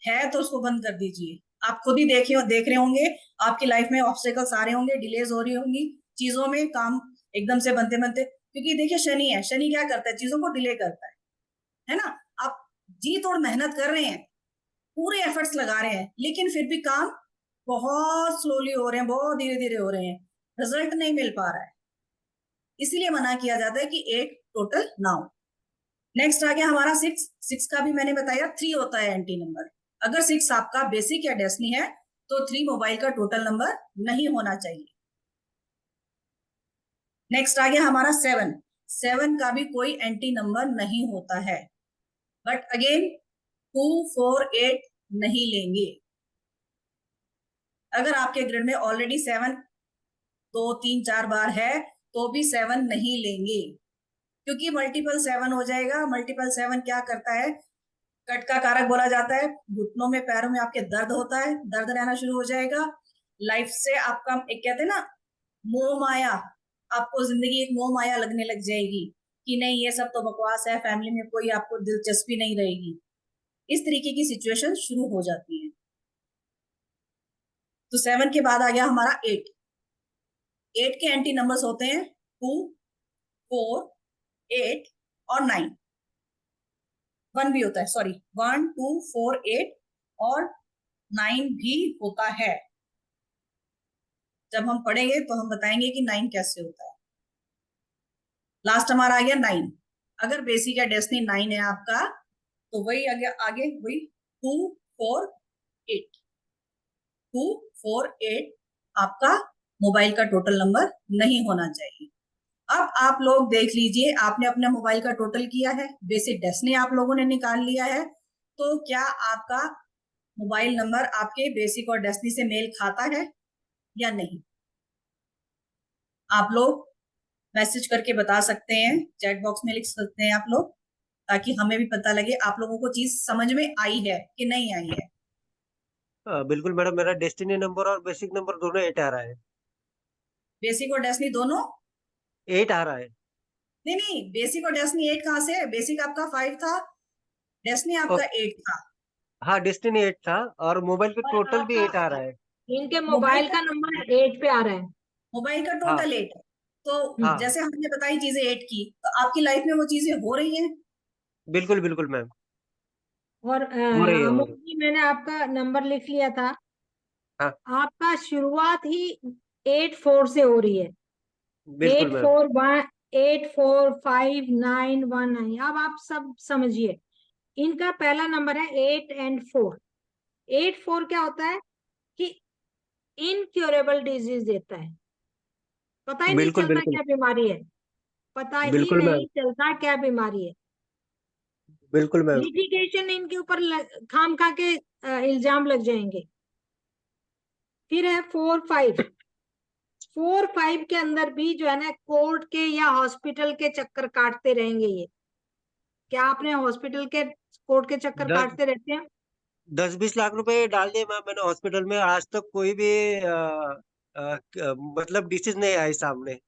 है तो उसको बंद कर दीजिए। आप खुद ही देख रहे होंगे आपकी लाइफ में ऑब्स्टेकल्स आ रहे होंगे, डिलेज हो रही होंगी चीजों में, काम एकदम से बनते बनते, क्योंकि देखिए शनि है, शनि क्या करता है? चीजों को डिले करता है ना। आप जी तोड़ मेहनत कर रहे हैं, पूरे एफर्ट्स लगा रहे हैं, लेकिन फिर भी काम बहुत स्लोली हो रहे हैं, बहुत धीरे धीरे हो रहे हैं, रिजल्ट नहीं मिल पा रहा है। इसीलिए मना किया जाता है कि 8 टोटल ना हो। नेक्स्ट आ गया हमारा 6। 6 का भी मैंने बताया 3 होता है एंटी नंबर। अगर 6 आपका बेसिक या डेस्टिनी है तो 3 मोबाइल का टोटल नंबर नहीं होना चाहिए। नेक्स्ट आ गया हमारा 7। 7 का भी कोई एंटी नंबर नहीं होता है, बट अगेन 2, 4, 8 नहीं लेंगे। अगर आपके ग्रिड में ऑलरेडी 7 2, 3, 4 बार है तो भी 7 नहीं लेंगे, क्योंकि मल्टीपल 7 हो जाएगा। मल्टीपल 7 क्या करता है? कट का कारक बोला जाता है। घुटनों में, पैरों में आपके दर्द होता है, दर्द रहना शुरू हो जाएगा। लाइफ से आपका एक कहते हैं ना मोह माया, आपको जिंदगी एक मोह माया लगने लग जाएगी कि नहीं ये सब तो बकवास है, फैमिली में कोई आपको दिलचस्पी नहीं रहेगी। इस तरीके की सिचुएशन शुरू हो जाती है। तो 7 के बाद आ गया हमारा 8। 8 के एंटी नंबर्स होते हैं 2, 4, 8 और 9। 1 भी होता है, सॉरी, 1, 2, 4, 8 और 9 भी होता है। जब हम पढ़ेंगे तो हम बताएंगे कि 9 कैसे होता है। लास्ट हमारा आ गया 9। अगर बेसिक या डेस्टिनी 9 है आपका तो वही आगे वही 2, 4, 8, 2, 4, 8 आपका मोबाइल का टोटल नंबर नहीं होना चाहिए। अब आप लोग देख लीजिए, आपने अपने मोबाइल का टोटल किया है, बेसिक डेस्टिनी आप लोगों ने निकाल लिया है, तो क्या आपका मोबाइल नंबर आपके बेसिक और डेस्टिनी से मेल खाता है या नहीं? आप लोग मैसेज करके बता सकते हैं, चैट बॉक्स में लिख सकते हैं आप लोग, ताकि हमें भी पता लगे आप लोगों को चीज समझ में आई है कि नहीं आई है। बिल्कुल मैडम, मेरा डेस्टिनी नंबर और बेसिक नंबर दोनों 8 आ रहा है। बेसिक और डेस्टिनी दोनों? 8 आ रहा है। नहीं नहीं, बेसिक और डेस्टिनी 8 कहाँ से है? बेसिक आपका 5 था, डेस्टिनी ओ, आपका 8 था। हाँ डेस्टिनी 8 था और मोबाइल पे और टोटल भी 8 आ आपका रहा है। इनके मोबाइल मोबाइल का का नंबर 8 पे आ रहा है। मोबाइल का हाँ टोटल 8 है, तो हाँ, जैसे हमने बताई चीजें 8 की, तो आपकी लाइफ में वो चीजें हो रही हैं? बिल्कुल बिल्कुल मैम, और हो रही है हो अमोल रही है। जी, मैंने आपका नंबर लिख लिया था। हाँ आपका शुरुआत ही 8-4 से हो रही है। बिल्कुल एट मैम। Four one 8, 4, 5, 9, 1, 9। अब आप सब समझिए, इनका पहला नंबर है 8 और 4। 8-4 क्या होता है कि इनक्योरेबल डिजीज देता है। पता ही नहीं बिल्कुल चलता बिल्कुल क्या बीमारी है, पता ही बिल्कुल मैम। नहीं चलता क्या बीमारी है। बिल्कुल मैम। लिटिगेशन इनके ऊपर खाम खा के इल्जाम लग जाएंगे। फिर है 4-5। 4-5 के अंदर भी जो है ना, कोर्ट के या हॉस्पिटल के चक्कर काटते रहेंगे ये। क्या आपने हॉस्पिटल के कोर्ट के चक्कर 10 काटते रहते हैं? 10-20 लाख रुपए डाल दिए मैम मैंने हॉस्पिटल में, आज तक कोई भी मतलब डिसीज नहीं आई सामने।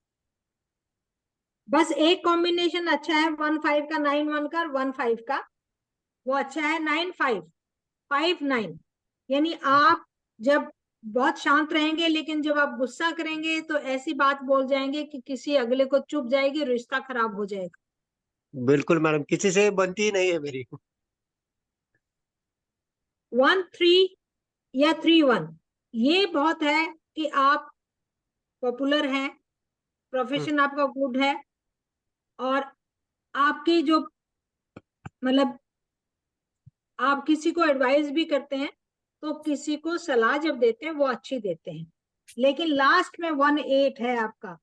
बस एक कॉम्बिनेशन अच्छा है, 15 का 91 का और 15 का, वो अच्छा है 9559। यानी आप जब बहुत शांत रहेंगे, लेकिन जब आप गुस्सा करेंगे तो ऐसी बात बोल जाएंगे कि किसी अगले को चुभ जाएगी, रिश्ता खराब हो जाएगा। बिल्कुल मैडम, किसी से बनती ही नहीं है मेरी। 13 या 31 ये बहुत है कि आप पॉपुलर हैं, प्रोफेशन आपका गुड है, और आपकी जो मतलब आप किसी को एडवाइस भी करते हैं तो किसी को सलाह जब देते हैं वो अच्छी देते हैं। लेकिन लास्ट में 18 है आपका।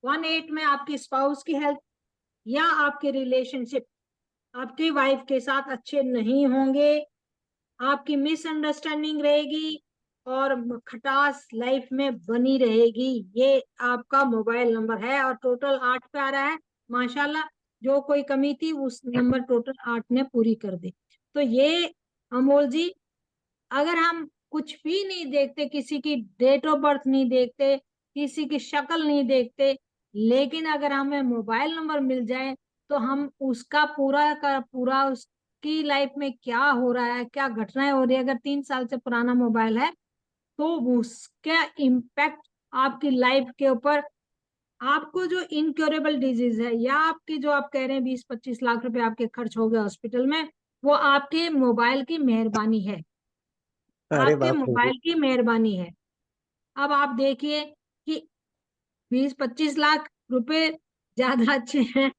18 में आपकी स्पाउस की हेल्थ या आपके रिलेशनशिप आपकी वाइफ के साथ अच्छे नहीं होंगे, आपकी मिसअंडरस्टैंडिंग रहेगी और खटास लाइफ में बनी रहेगी। ये आपका मोबाइल नंबर है और टोटल 8 पे आ रहा है। माशाल्लाह, जो कोई कमी थी उस नंबर टोटल 8 ने पूरी कर दी। तो ये अमोल जी, अगर हम कुछ भी नहीं देखते, किसी की डेट ऑफ बर्थ नहीं देखते, किसी की शक्ल नहीं देखते, लेकिन अगर हमें मोबाइल नंबर मिल जाए तो हम उसका पूरा का पूरा उसकी लाइफ में क्या हो रहा है, क्या घटनाएं हो रही है, अगर 3 साल से पुराना मोबाइल है तो उसका इम्पैक्ट आपकी लाइफ के ऊपर, आपको जो इनक्योरेबल डिजीज है या आपकी जो आप कह रहे हैं 20-25 लाख रुपए आपके खर्च हो गए हॉस्पिटल में, वो आपके मोबाइल की मेहरबानी है, अरे आपके बाप रे। मोबाइल की मेहरबानी है। अब आप देखिए कि 20-25 लाख रुपए ज्यादा अच्छे हैं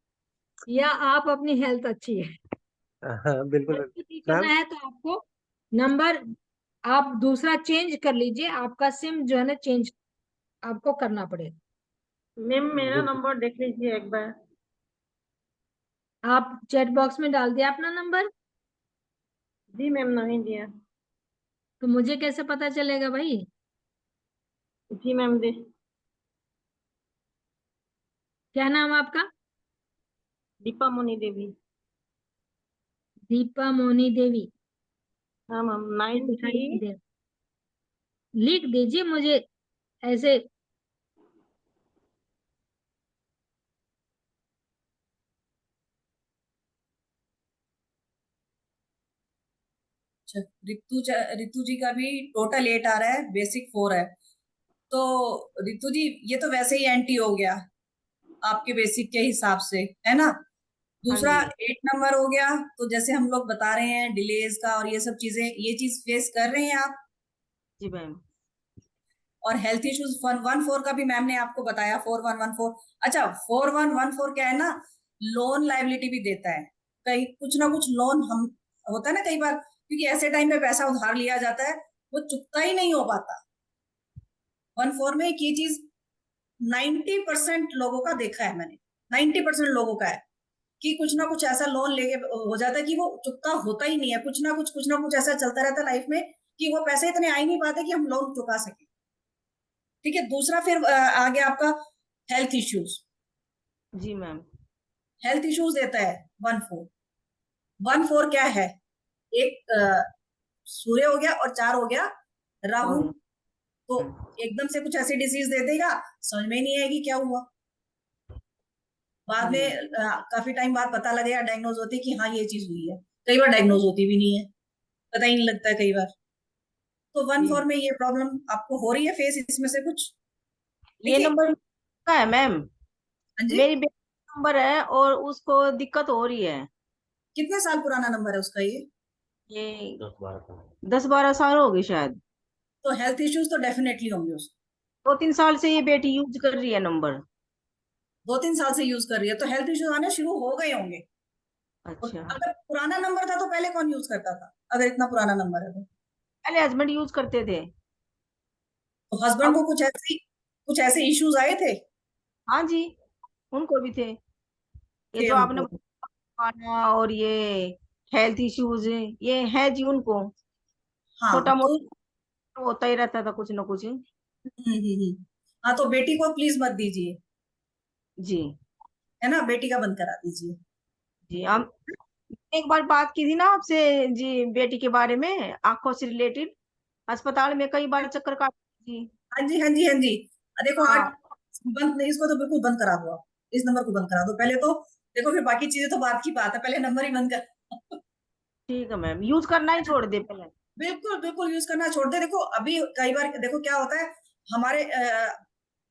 या आप अपनी हेल्थ अच्छी है। हाँ बिल्कुल हेल्थ ठीक करना मैम। है तो आपको नंबर आप दूसरा चेंज कर लीजिए, आपका सिम जो है ना चेंज आपको करना पड़ेगा। मैम मेरा बिल्कुल नंबर देख लीजिए एक बार। आप चैट बॉक्स में डाल दिया अपना नंबर? जी मैम, नहीं दिया। तो मुझे कैसे पता चलेगा भाई? जी मैम दे। क्या नाम आपका? दीपा मोनी देवी। दीपा मोनी देवी। हाँ मैम, ये नाइन दिखाई नहीं थ्री दे, लिख दीजिए मुझे ऐसे। अच्छा, रितु जी का भी टोटल 8 आ रहा है, बेसिक 4 है। तो रितु जी, ये तो वैसे ही एंटी हो गया आपके बेसिक के हिसाब से, है ना। हाँ दूसरा जी। 8 नंबर हो गया, तो जैसे हम लोग बता रहे हैं डिलेज का और ये सब चीजें, ये चीज फेस कर रहे हैं आप। जी मैम। और हेल्थ इश्यूज 114 का भी मैम ने आपको बताया, 4114। अच्छा, 4114 क्या है ना, लोन लाइबिलिटी भी देता है। कहीं कुछ ना कुछ लोन हम होता है ना कई बार, क्योंकि ऐसे टाइम पे पैसा उधार लिया जाता है, वो चुकता ही नहीं हो पाता। 14 में एक ये चीज 90% लोगों का देखा है मैंने, 90% लोगों का है कि कुछ ना कुछ ऐसा लोन लेके हो जाता है कि वो चुकता होता ही नहीं है। कुछ ना कुछ ऐसा चलता रहता है लाइफ में कि वो पैसे इतने आ ही नहीं पाते कि हम लोन चुका सके। ठीक है, दूसरा फिर आ गया आपका हेल्थ इश्यूज। जी मैम। हेल्थ इश्यूज देता है 14। 14 क्या है, एक सूर्य हो गया और 4 हो गया राहु। और तो एकदम से कुछ ऐसी डिसीज दे देगा, समझ में ही नहीं आएगी क्या हुआ। बाद में काफी टाइम बाद पता लगेगा, डायग्नोज होती है कि हाँ ये चीज हुई है। कई बार डायग्नोज होती भी नहीं है, पता ही नहीं लगता है कई बार। तो 14 जी, में ये प्रॉब्लम आपको हो रही है फेस, इसमें से कुछ। ये देखिए, नंबर का है मैम। हाँ जी, मेरी बेटी का नंबर है और उसको दिक्कत हो रही है। कितने साल पुराना नंबर है उसका ये? ये 10-12 साल हो गए शायद। तो हेल्थ इश्यूज तो डेफिनेटली होंगे उसको। 2-3 साल से ये बेटी यूज कर रही है नंबर। 2-3 साल से यूज कर रही है तो हेल्थ इश्यूज आने शुरू हो गए होंगे। और अच्छा। अगर पुराना नंबर था तो पहले कौन यूज करता था, अगर इतना पुराना नंबर है तो? पहले हस्बैंड यूज करते थे। तो हस्बैंड अब को कुछ ऐसे इश्यूज आए थे? हाँ जी, उनको भी थे। ये थे जो आपने उनको? खाना और ये हेल्थ इश्यूज ये है जी उनको। हाँ छोटा तो मोटा होता ही रहता था कुछ ना कुछ। हाँ, तो बेटी को प्लीज मत दीजिए, जी। है ना, बेटी का बंद करा दीजिए। जी हम एक बार बात की थी ना आपसे जी, बेटी के बारे में, आंखों से रिलेटेड। अस्पताल में कई बार चक्कर काटी थी। हाँ जी, हाँ जी, हाँ जी। देखो आज हाँ बंद नहीं, इसको तो बिल्कुल बंद करा दो आप, इस नंबर को बंद करा दो पहले तो। देखो फिर बाकी चीजें तो बात की बात है, पहले नंबर ही बंद कर। ठीक है मैम, यूज करना ही छोड़ दे पहले। बिल्कुल बिल्कुल यूज करना छोड़ दे। देखो अभी कई बार देखो क्या होता है, हमारे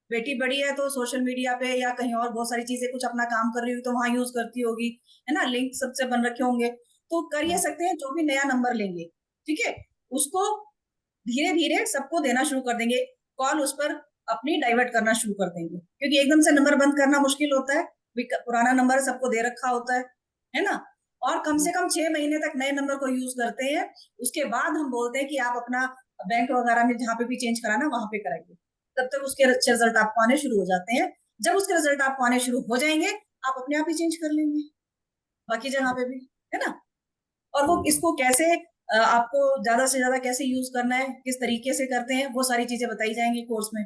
बेटी बड़ी है तो सोशल मीडिया पे या कहीं और बहुत सारी चीजें कुछ अपना काम कर रही होगी तो वहां यूज करती होगी, है ना, लिंक सबसे बन रखे होंगे। तो कर ये सकते हैं, जो भी नया नंबर लेंगे, ठीक है, उसको धीरे धीरे सबको देना शुरू कर देंगे, कॉल उस पर अपनी डाइवर्ट करना शुरू कर देंगे, क्योंकि एकदम से नंबर बंद करना मुश्किल होता है। पुराना नंबर सबको दे रखा होता है ना। और कम से कम 6 महीने तक नए नंबर को यूज करते हैं। उसके बाद हम बोलते हैं कि आप अपना बैंक वगैरह में जहाँ पे भी चेंज कराना वहां पे कराइए। तब तक उसके अच्छे रिजल्ट आपको आने शुरू हो जाते हैं। जब उसके रिजल्ट आपको आने शुरू हो जाएंगे, आप अपने आप ही चेंज कर लेंगे बाकी जगह पे भी, है ना। और वो इसको कैसे आपको ज्यादा से ज्यादा कैसे यूज करना है, किस तरीके से करते हैं, वो सारी चीजें बताई जाएंगी कोर्स में।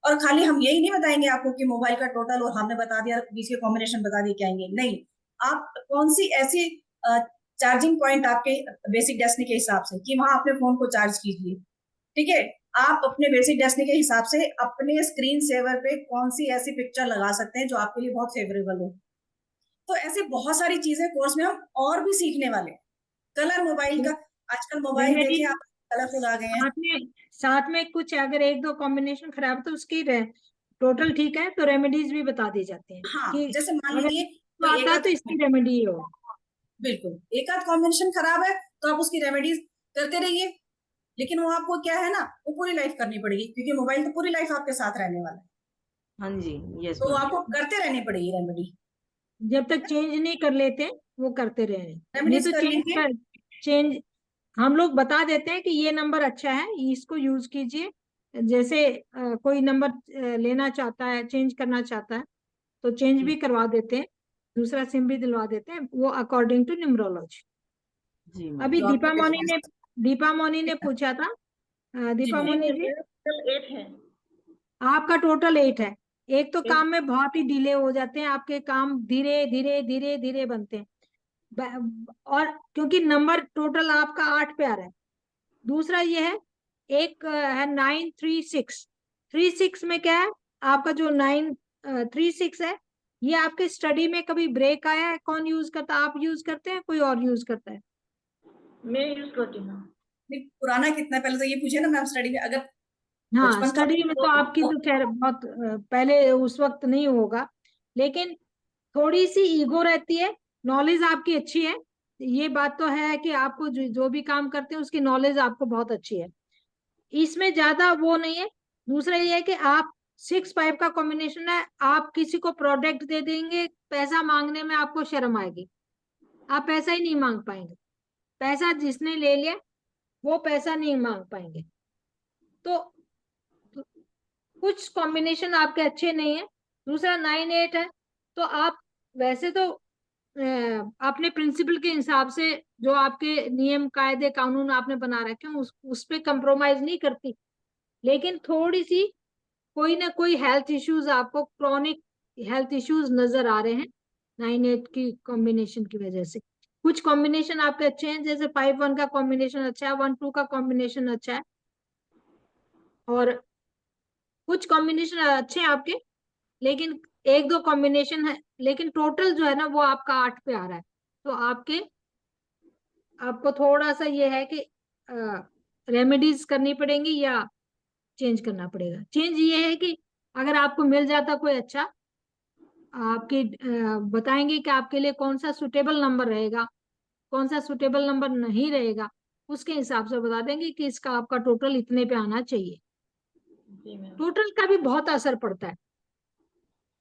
और खाली हम यही नहीं बताएंगे आपको कि मोबाइल का टोटल और हमने बता दिया बीच के कॉम्बिनेशन बता दिए क्या आएंगे, नहीं। आप कौन सी ऐसी चार्जिंग पॉइंट आपके बेसिक डेस्टिनी के हिसाब से कि वहां अपने फोन को चार्ज कीजिए, ठीक है। आप अपने बेसिक डेस्टिनी के हिसाब से अपने स्क्रीन सेवर पे कौन सी ऐसी पिक्चर लगा सकते हैं जो आपके लिए बहुत फेवरेबल हो। तो ऐसे बहुत सारी चीजें कोर्स में हम और भी सीखने वाले हैं। कलर मोबाइल का, आजकल मोबाइल रेमेडी देखे आप कलरफुल आ गए हैं। साथ में कुछ अगर एक दो कॉम्बिनेशन खराब तो उसकी टोटल ठीक है तो रेमेडीज भी बता दी जाती हैं हाँ, कि जैसे मान अगर लीजिए तो कोई एक आता आध, तो इसकी रेमेडी हो। बिल्कुल एक आध कॉम्बिनेशन खराब है तो आप उसकी रेमेडीज करते रहिए। लेकिन वो आपको क्या है ना, वो पूरी लाइफ करनी पड़ेगी, क्योंकि मोबाइल तो पूरी लाइफ आपके साथ रहने वाला है। हाँ जी, यस तो वो मैम। आपको करते रहनी पड़ेगी रेमेडी। जब तक चेंज नहीं कर लेते वो करते रहे, नहीं रेमेडीज तो कर लेंगे। चेंज हम लोग बता देते हैं कि ये नंबर अच्छा है इसको यूज कीजिए। जैसे कोई नंबर लेना चाहता है, चेंज करना चाहता है तो चेंज जी भी करवा देते हैं, दूसरा सिम भी दिलवा देते हैं, वो अकॉर्डिंग टू न्यूमरोलॉजी। जी मैम। अभी जो आपके दीपा मोनी ने पूछा था, जी दीपा जी जी मोनी मैम, जी मेरा टोटल 8 है। आपका टोटल 8 है। एक तो 8। काम में बहुत ही डिले हो जाते हैं, आपके काम धीरे धीरे धीरे धीरे बनते हैं। और क्योंकि नंबर टोटल आपका 8 पे आ रहा है। दूसरा ये है, एक है 936। 36 में क्या है, आपका जो 936 है, ये आपके स्टडी में कभी ब्रेक आया है? कौन यूज करता है? आप यूज करते हैं, कोई और यूज करता है? मैं यूज करती हूँ। नहीं, पुराना कितना है पहले तो ये पूछे ना मैम, स्टडी में अगर हाँ, बचपन का स्टडी में तो आपकी तो खैर बहुत पहले उस वक्त नहीं होगा, लेकिन थोड़ी सी ईगो रहती है। नॉलेज आपकी अच्छी है, ये बात तो है कि आपको जो भी काम करते हैं उसकी नॉलेज आपको बहुत अच्छी है, इसमें ज्यादा वो नहीं है। दूसरा ये है कि आप 6-5 का कॉम्बिनेशन है, आप किसी को प्रोडक्ट दे देंगे, पैसा मांगने में आपको शर्म आएगी, आप पैसा ही नहीं मांग पाएंगे। पैसा जिसने ले लिया वो पैसा नहीं मांग पाएंगे। तो कुछ कॉम्बिनेशन आपके अच्छे नहीं है। दूसरा 9-8 है, तो आप वैसे तो अपने प्रिंसिपल के हिसाब से जो आपके नियम कायदे कानून आपने बना रखे हैं उस पे कंप्रोमाइज नहीं करती, लेकिन थोड़ी सी कोई ना कोई हेल्थ इश्यूज, आपको क्रॉनिक हेल्थ इश्यूज नजर आ रहे हैं 9-8 की कॉम्बिनेशन की वजह से। कुछ कॉम्बिनेशन आपके अच्छे हैं, जैसे 5-1 का कॉम्बिनेशन अच्छा है, 1-2 का कॉम्बिनेशन अच्छा है, और कुछ कॉम्बिनेशन अच्छे हैं आपके, लेकिन एक दो कॉम्बिनेशन है, लेकिन टोटल जो है ना वो आपका 8 पे आ रहा है। तो आपको थोड़ा सा ये है कि रेमेडीज करनी पड़ेंगी या चेंज करना पड़ेगा। चेंज ये है कि अगर आपको मिल जाता कोई अच्छा, आपके बताएंगे कि आपके लिए कौन सा सुटेबल नंबर रहेगा, कौन सा सुटेबल नंबर नहीं रहेगा, उसके हिसाब से बता देंगे कि इसका आपका टोटल इतने पे आना चाहिए। जी मैम। टोटल का भी बहुत असर पड़ता है,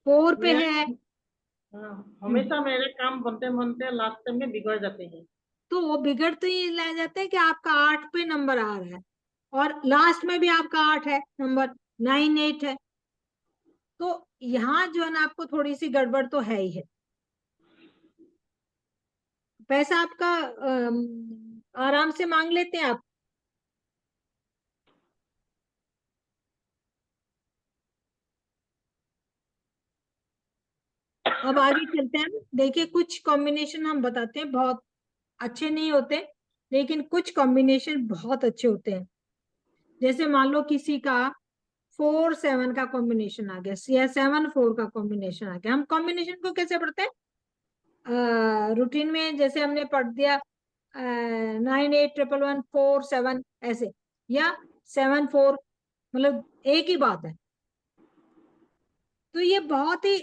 4 पे मेरा है। हाँ, हमेशा मेरे काम बनते बनते लास्ट में बिगड़ जाते हैं। तो वो बिगड़ तो ये ले जाते हैं कि आपका 8 पे नंबर आ रहा है और लास्ट में भी आपका 8 है नंबर, 9-8 है, तो यहाँ जो है ना आपको थोड़ी सी गड़बड़ तो है ही है। पैसा आपका आराम से मांग लेते हैं आप। अब आगे चलते हैं, देखिए कुछ कॉम्बिनेशन हम बताते हैं बहुत अच्छे नहीं होते, लेकिन कुछ कॉम्बिनेशन बहुत अच्छे होते हैं। जैसे मान लो किसी का 4-7 का कॉम्बिनेशन आ गया या 7-4 का कॉम्बिनेशन आ गया, हम कॉम्बिनेशन को कैसे पढ़ते हैं? रूटीन में जैसे हमने पढ़ दिया 9, 8, 1, 1, 4, 7 ऐसे, या 7-4, मतलब एक ही बात है। तो ये बहुत ही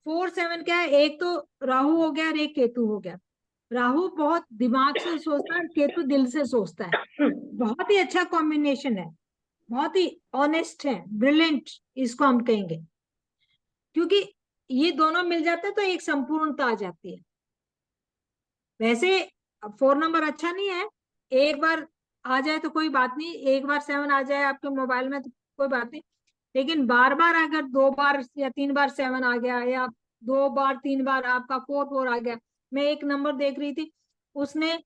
4-7 क्या है, एक तो राहु हो गया और एक केतु हो गया। राहु बहुत दिमाग से सोचता है, केतु दिल से सोचता है। बहुत ही अच्छा कॉम्बिनेशन है, बहुत ही ऑनेस्ट है, ब्रिलियंट इसको हम कहेंगे, क्योंकि ये दोनों मिल जाते हैं तो एक संपूर्णता आ जाती है। वैसे 4 नंबर अच्छा नहीं है, एक बार आ जाए तो कोई बात नहीं, एक बार 7 आ जाए आपके मोबाइल में तो कोई बात नहीं, लेकिन बार बार अगर 2 बार या 3 बार 7 आ गया, या 2 बार 3 बार आपका 4-4 आ गया। मैं एक नंबर देख रही थी, उसने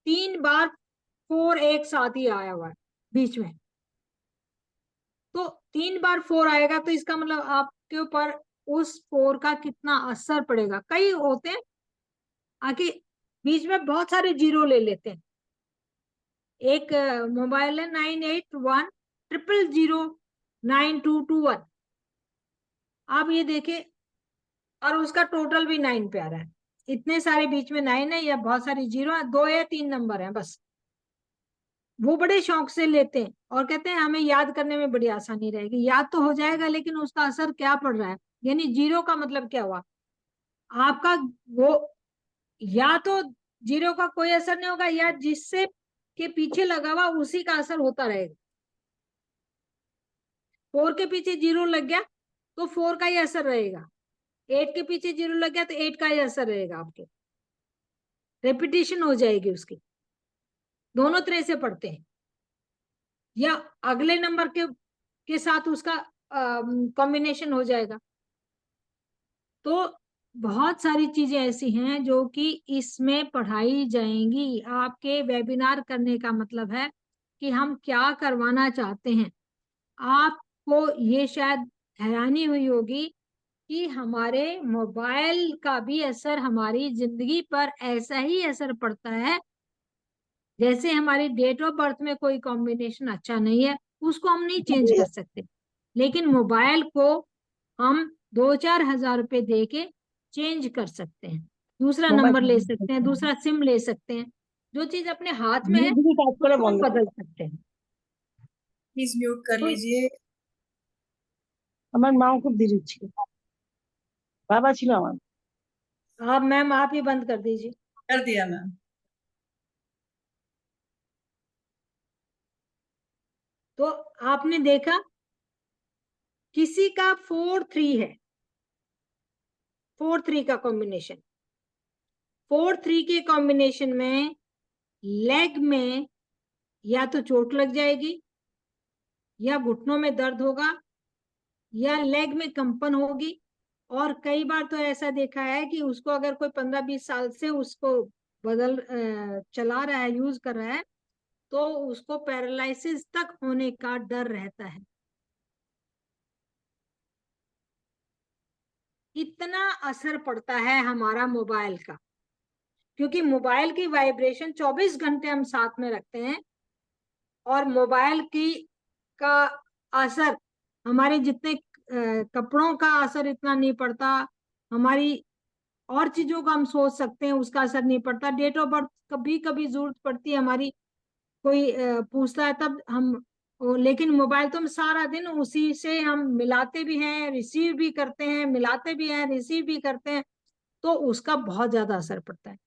3 बार 4 एक साथ ही आया हुआ है बीच में, तो 3 बार 4 आएगा तो इसका मतलब आपके ऊपर उस 4 का कितना असर पड़ेगा। कई होते हैं आके बीच में बहुत सारे जीरो ले लेते हैं। एक मोबाइल है 9810009221, आप ये देखे, और उसका टोटल भी 9 पे आ रहा है। इतने सारे बीच में 9 है या बहुत सारी जीरो है, 2 या 3 नंबर है बस। वो बड़े शौक से लेते हैं और कहते हैं हमें याद करने में बड़ी आसानी रहेगी। याद तो हो जाएगा, लेकिन उसका असर क्या पड़ रहा है, यानी जीरो का मतलब क्या हुआ आपका, वो या तो जीरो का कोई असर नहीं होगा, या जिससे के पीछे लगा हुआ उसी का असर होता रहेगा। 4 के पीछे जीरो लग गया तो 4 का ही असर रहेगा, 8 के पीछे जीरो लग गया तो 8 का ही असर रहेगा, आपके रेपिटेशन हो जाएगी उसकी। दोनों तरह से पढ़ते हैं, या अगले नंबर के साथ उसका कॉम्बिनेशन हो जाएगा। तो बहुत सारी चीजें ऐसी हैं जो कि इसमें पढ़ाई जाएंगी। आपके वेबिनार करने का मतलब है कि हम क्या करवाना चाहते हैं। आपको ये शायद हैरानी हुई होगी कि हमारे मोबाइल का भी असर हमारी जिंदगी पर ऐसा ही असर पड़ता है। जैसे हमारी डेट ऑफ बर्थ में कोई कॉम्बिनेशन अच्छा नहीं है, उसको हम नहीं चेंज कर सकते, लेकिन मोबाइल को हम 2-4 हजार रुपए दे के चेंज कर सकते हैं। दूसरा नंबर ले सकते हैं, दूसरा सिम ले सकते हैं। जो चीज अपने हाथ में है उसको हम बदल सकते हैं। प्लीज म्यूट कर तो लीजिए। আমার মাও খুব ধীরে ছিল, বাবা ছিল আমার। आप मैम आप ही बंद कर दीजिए। कर दिया मैम। तो आपने देखा किसी का 4-3 है, 4-3 का कॉम्बिनेशन। 4-3 के कॉम्बिनेशन में लेग में या तो चोट लग जाएगी, या घुटनों में दर्द होगा, या लेग में कंपन होगी। और कई बार तो ऐसा देखा है कि उसको अगर कोई 15-20 साल से उसको चला रहा है, यूज कर रहा है, तो उसको पैरालिसिस तक होने का डर रहता है। इतना असर पड़ता है हमारा मोबाइल का, क्योंकि मोबाइल की वाइब्रेशन 24 घंटे हम साथ में रखते हैं, और मोबाइल की का असर हमारे जितने कपड़ों का असर इतना नहीं पड़ता, हमारी और चीजों का हम सोच सकते हैं उसका असर नहीं पड़ता। डेट ऑफ बर्थ कभी कभी जरूरत पड़ती है हमारी, कोई पूछता है तब हम लेकिन मोबाइल तो हम सारा दिन उसी से हम मिलाते भी हैं, रिसीव भी करते हैं, मिलाते भी हैं, रिसीव भी करते हैं, तो उसका बहुत ज्यादा असर पड़ता है।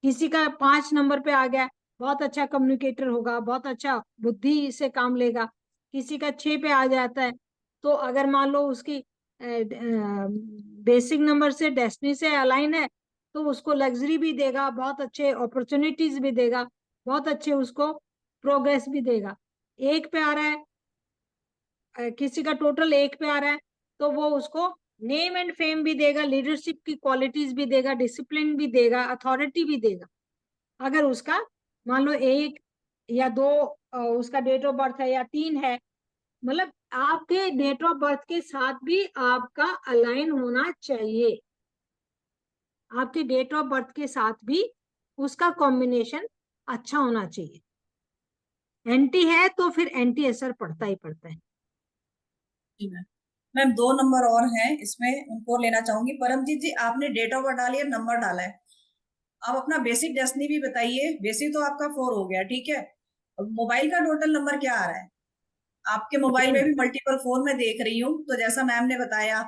किसी का 5 नंबर पे आ गया, बहुत अच्छा कम्युनिकेटर होगा, बहुत अच्छा बुद्धि से काम लेगा। किसी का 6 पे आ जाता है, तो अगर मान लो उसकी बेसिक नंबर से डेस्टिनी से अलाइन है, तो उसको लग्जरी भी देगा, बहुत अच्छे अपॉर्चुनिटीज भी देगा, बहुत अच्छे उसको प्रोग्रेस भी देगा। 1 पे आ रहा है, किसी का टोटल 1 पे आ रहा है, तो वो उसको नेम एंड फेम भी देगा, लीडरशिप की क्वालिटीज भी देगा, डिसिप्लिन भी देगा, अथॉरिटी भी देगा। अगर उसका मान लो 1 या 2 उसका डेट ऑफ बर्थ है, या 3 है, मतलब आपके डेट ऑफ बर्थ के साथ भी आपका अलाइन होना चाहिए। आपके डेट ऑफ बर्थ के साथ भी उसका कॉम्बिनेशन अच्छा होना चाहिए। एंटी है तो फिर एंटी असर पड़ता ही पड़ता है। जी मैम। मैम 2 नंबर और हैं इसमें, उनको लेना चाहूंगी। परमजीत जी, आपने डेट ऑफ बर्थ डाली है, नंबर डाला है, आप अपना बेसिक डेस्टिनी भी बताइए। बेसिक तो आपका 4 हो गया, ठीक है। अब मोबाइल का टोटल नंबर क्या आ रहा है? आपके मोबाइल में भी मल्टीपल फोन में देख रही हूँ, तो जैसा मैम ने बताया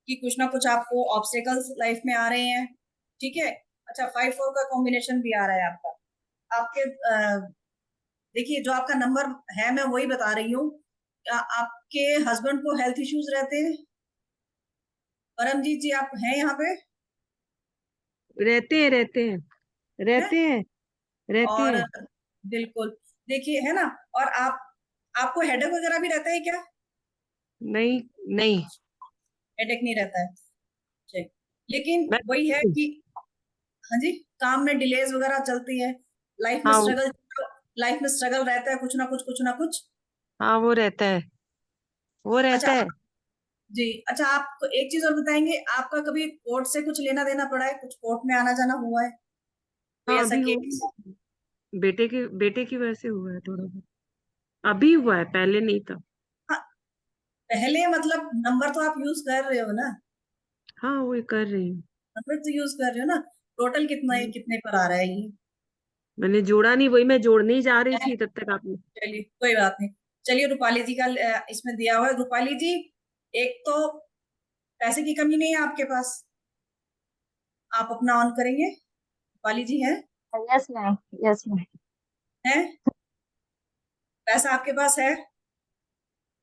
कि कुछ ना कुछ आपको ऑब्स्टेकल्स लाइफ में आ रहे हैं, ठीक है। अच्छा, 5-4 का कॉम्बिनेशन भी आ रहा है आपका। आपके देखिए, जो आपका नंबर है मैं वही बता रही हूँ। क्या आपके हस्बैंड को हेल्थ इश्यूज रहते हैं? परमजीत जी, आप हैं यहाँ पे? रहते हैं, रहते हैं, हैं? रहते हैं, रहते और हैं। बिल्कुल, देखिए, है ना। और आपको हेडेक वगैरह भी रहता है क्या? नहीं, नहीं। हेडेक नहीं रहता है, ठीक। लेकिन मैं वही है कि, हाँ जी, काम में डिलेज वगैरह चलती है, लाइफ में हाँ स्ट्रगल, लाइफ में स्ट्रगल रहता है, कुछ ना कुछ, कुछ ना कुछ। हाँ, वो रहता है, वो अच्छा रहता है। जी। अच्छा, आप एक चीज और बताएंगे, आपका कभी कोर्ट से कुछ लेना देना पड़ा है? कुछ कोर्ट में आना जाना हुआ है? कोई हाँ, ऐसा अभी केस? बेटे की वजह से हुआ है थोड़ा बहुत। अभी हुआ है, पहले नहीं था। हाँ, पहले मतलब नंबर तो आप यूज कर रहे हो ना? हाँ, वो कर रही हूँ। नंबर तो यूज कर रहे हो ना? टोटल कितना है, कितने पर आ रहा है ये? मैंने जोड़ा नहीं, वही मैं जोड़ने ही जा रही थी तब तक आपने। चलिए, कोई बात नहीं। चलिए, रूपाली जी का इसमें दिया हुआ है। रूपाली जी, एक तो पैसे की कमी नहीं है आपके पास, आप अपना ऑन करेंगे? रूपाली जी हैं? यस मैम, यस मैम, हैं? पैसा आपके पास है?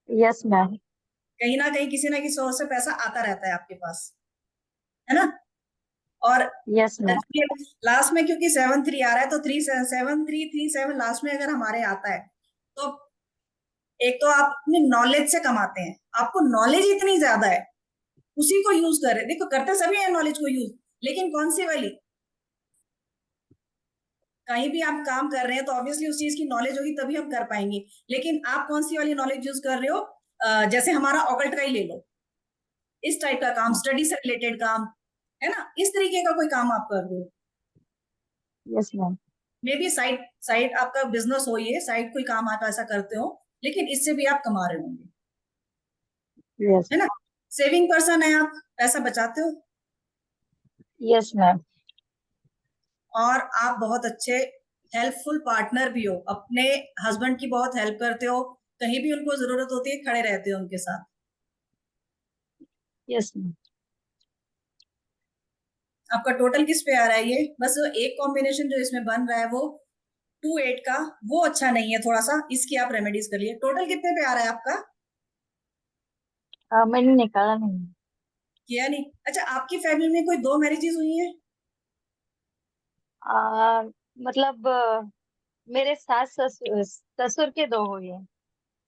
यस मैम, कहीं ना किसी सोर्स से पैसा आता रहता है आपके पास, है ना? और यस मैम, लास्ट में क्योंकि 7-3 आ रहा है, तो 3-7-3-3-7 लास्ट में अगर हमारे आता है, तो एक तो आप अपनी नॉलेज से कमाते हैं, आपको नॉलेज इतनी ज्यादा है, उसी को यूज कर रहे। देखो, करते सभी हैं नॉलेज को यूज, लेकिन कौन सी वाली? कहीं भी आप काम कर रहे हैं तो ऑब्वियसली उस चीज की नॉलेज होगी, तभी हम कर पाएंगे। लेकिन आप कौन सी वाली नॉलेज यूज कर रहे हो? जैसे हमारा ऑकल्ट का ही ले लो, इस टाइप का काम, स्टडी से रिलेटेड काम, है ना, इस तरीके का कोई काम आप कर रहे हो। Yes ma'am, may be side side आपका बिजनेस हो, ये साइड कोई काम आप ऐसा करते हो, लेकिन इससे भी आप कमा रहे होंगे, यस, है ना। सेविंग पर्सन है आप, पैसा बचाते हो, यस मैम, और आप बहुत अच्छे हेल्पफुल पार्टनर भी हो, अपने हस्बैंड की बहुत हेल्प करते हो, कहीं भी उनको जरूरत होती है खड़े रहते हो उनके साथ। Yes ma'am. आपका टोटल किस पे आ रहा है ये? बस एक कॉम्बिनेशन जो इसमें बन रहा है वो 2-8 का, वो अच्छा नहीं है थोड़ा सा, इसकी आप रेमेडीज कर लिए। टोटल कितने पे आ रहा है आपका? मैंने निकाला नहीं। किया नहीं? अच्छा, आपकी फैमिली में कोई 2 मैरिजेस हुई हैं? आ, मतलब मेरे सास ससुर ससुर के 2 हुए हैं।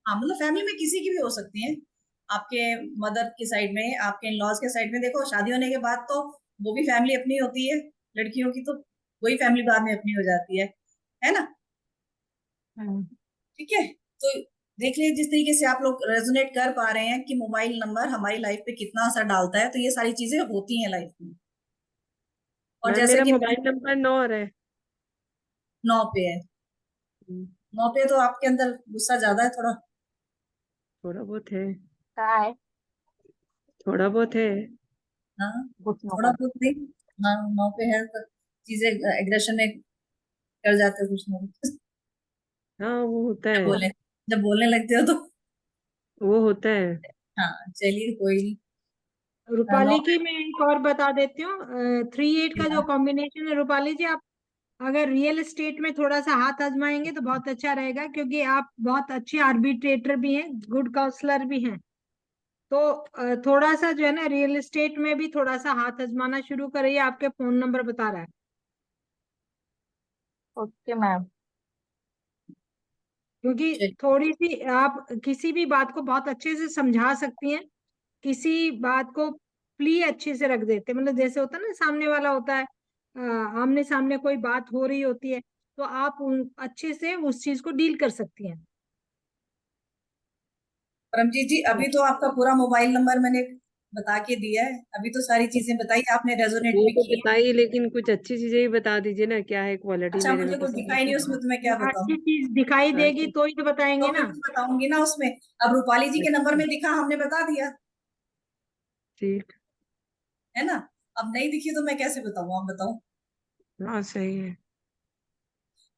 हाँ, मतलब फैमिली में किसी की भी हो सकती है, आपके मदर की साइड में, आपके इन लॉज के साइड में। देखो, शादी होने के बाद तो वो भी फैमिली अपनी होती है, लड़कियों की तो वही फैमिली बाद में अपनी हो जाती है ना। हम्म, ठीक है, तो देख लीजिए, जिस तरीके से आप लोग रेजोनेट कर पा रहे हैं कि मोबाइल नंबर हमारी लाइफ पे कितना असर डालता है, तो ये सारी चीजें होती हैं लाइफ में। और मैम, जैसे मेरा कि मोबाइल नंबर 9 है। 9 पे है। हम्म, 9 पे तो आपके अंदर गुस्सा ज्यादा है थोड़ा। थोड़ा बहुत है, कहाँ है थोड़ा बहुत है। हाँ, घुटनों थोड़ा पर? बहुत नहीं। हाँ, 9 पे है तो चीजें एग्रेशन में कर जाते हो कुछ ना कुछ। हाँ, वो होता जब है, बोले जब बोलने लगते हो तो। वो होता है। हाँ, चलिए, कोई नहीं। रूपाली 9 की मैं एक और बता देती हूँ। 3-8 का जो कॉम्बिनेशन है रूपाली जी, आप अगर रियल एस्टेट में थोड़ा सा हाथ आजमाएंगे तो बहुत अच्छा रहेगा, क्योंकि आप बहुत अच्छे आर्बिट्रेटर भी हैं, गुड काउंसलर भी हैं। तो थोड़ा सा जो है ना, रियल एस्टेट में भी थोड़ा सा हाथ आजमाना शुरू करिए, आपके फोन नंबर बता रहा है। Okay ma'am. क्योंकि चलिए, थोड़ी सी आप किसी भी बात को बहुत अच्छे से समझा सकती हैं, किसी बात को प्ली अच्छे से रख देते हैं। मतलब जैसे होता है ना, सामने वाला होता है, आमने सामने कोई बात हो रही होती है, तो आप अच्छे से उस चीज को डील कर सकती हैं। परमजीत जी, अभी तो आपका पूरा मोबाइल नंबर मैंने बता के दिया है, अभी तो सारी चीजें बताई, आपने रेजोनेट वो भी तो की है। बताइए, लेकिन कुछ अच्छी चीजें ही बता दीजिए ना, क्या है क्वालिटी अच्छा, मेरे मुझे में तो कुछ सब दिखाई नहीं उसमें, तो मैं क्या वो बताऊं? अच्छी चीज दिखाई देगी अच्छा। तो ही तो बताएंगे तो मैं ना। कुछ बताऊंगी ना उसमें। अब रूपाली जी के नंबर अच्छा, में दिखा, हमने बता दिया, ठीक। है ना। अब नहीं दिखी तो मैं कैसे बताऊं, आप बताओ। हाँ सही है।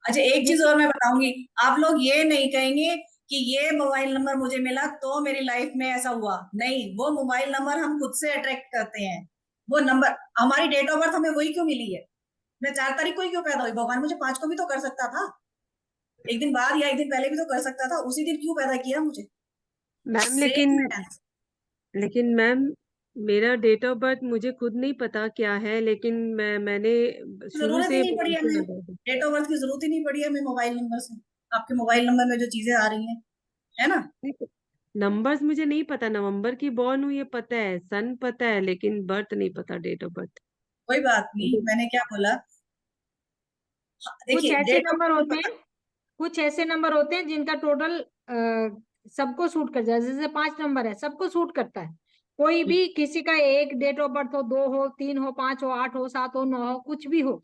अच्छा, एक चीज देखिए, और मैं बताऊंगी, आप लोग ये नहीं कहेंगे कि ये मोबाइल नंबर मुझे मिला तो मेरी लाइफ में ऐसा हुआ, नहीं, वो मोबाइल नंबर हम खुद से अट्रैक्ट करते हैं। वो नंबर, हमारी डेट ऑफ बर्थ हमें वही क्यों मिली है? मैं 4 तारीख को ही क्यों पैदा हुई? भगवान मुझे 5 को भी तो कर सकता था, एक दिन बाद या एक दिन पहले भी तो कर सकता था, उसी दिन क्यों पैदा किया मुझे? मैम सेम लेकिन है। लेकिन मैम, मेरा डेट ऑफ बर्थ मुझे खुद नहीं पता क्या है, लेकिन मैंने शुरू जरूरत ही से नहीं पड़ी मोबाइल हमें, नंबर था। डेट ऑफ बर्थ की जरूरत ही नहीं पड़ी हमें मोबाइल नंबर से। आपके मोबाइल नंबर में जो चीजें आ रही हैं, है ना। नंबर्स मुझे नहीं पता, नवंबर की बॉर्न हुई है पता है, सन पता है, लेकिन बर्थ नहीं पता, डेट ऑफ बर्थ। कोई बात नहीं, मैंने क्या बोला, कुछ देखिए ऐसे डेट ऑफ नंबर बर्थ होते पता। हैं, कुछ ऐसे नंबर होते हैं जिनका टोटल सबको सूट कर जाए। जैसे 5 नंबर है, सबको सूट करता है। कोई भी, किसी का एक डेट ऑफ बर्थ हो, 2 हो, 3 हो, 5 हो, 8 हो, 7 हो, 9 हो, कुछ भी हो,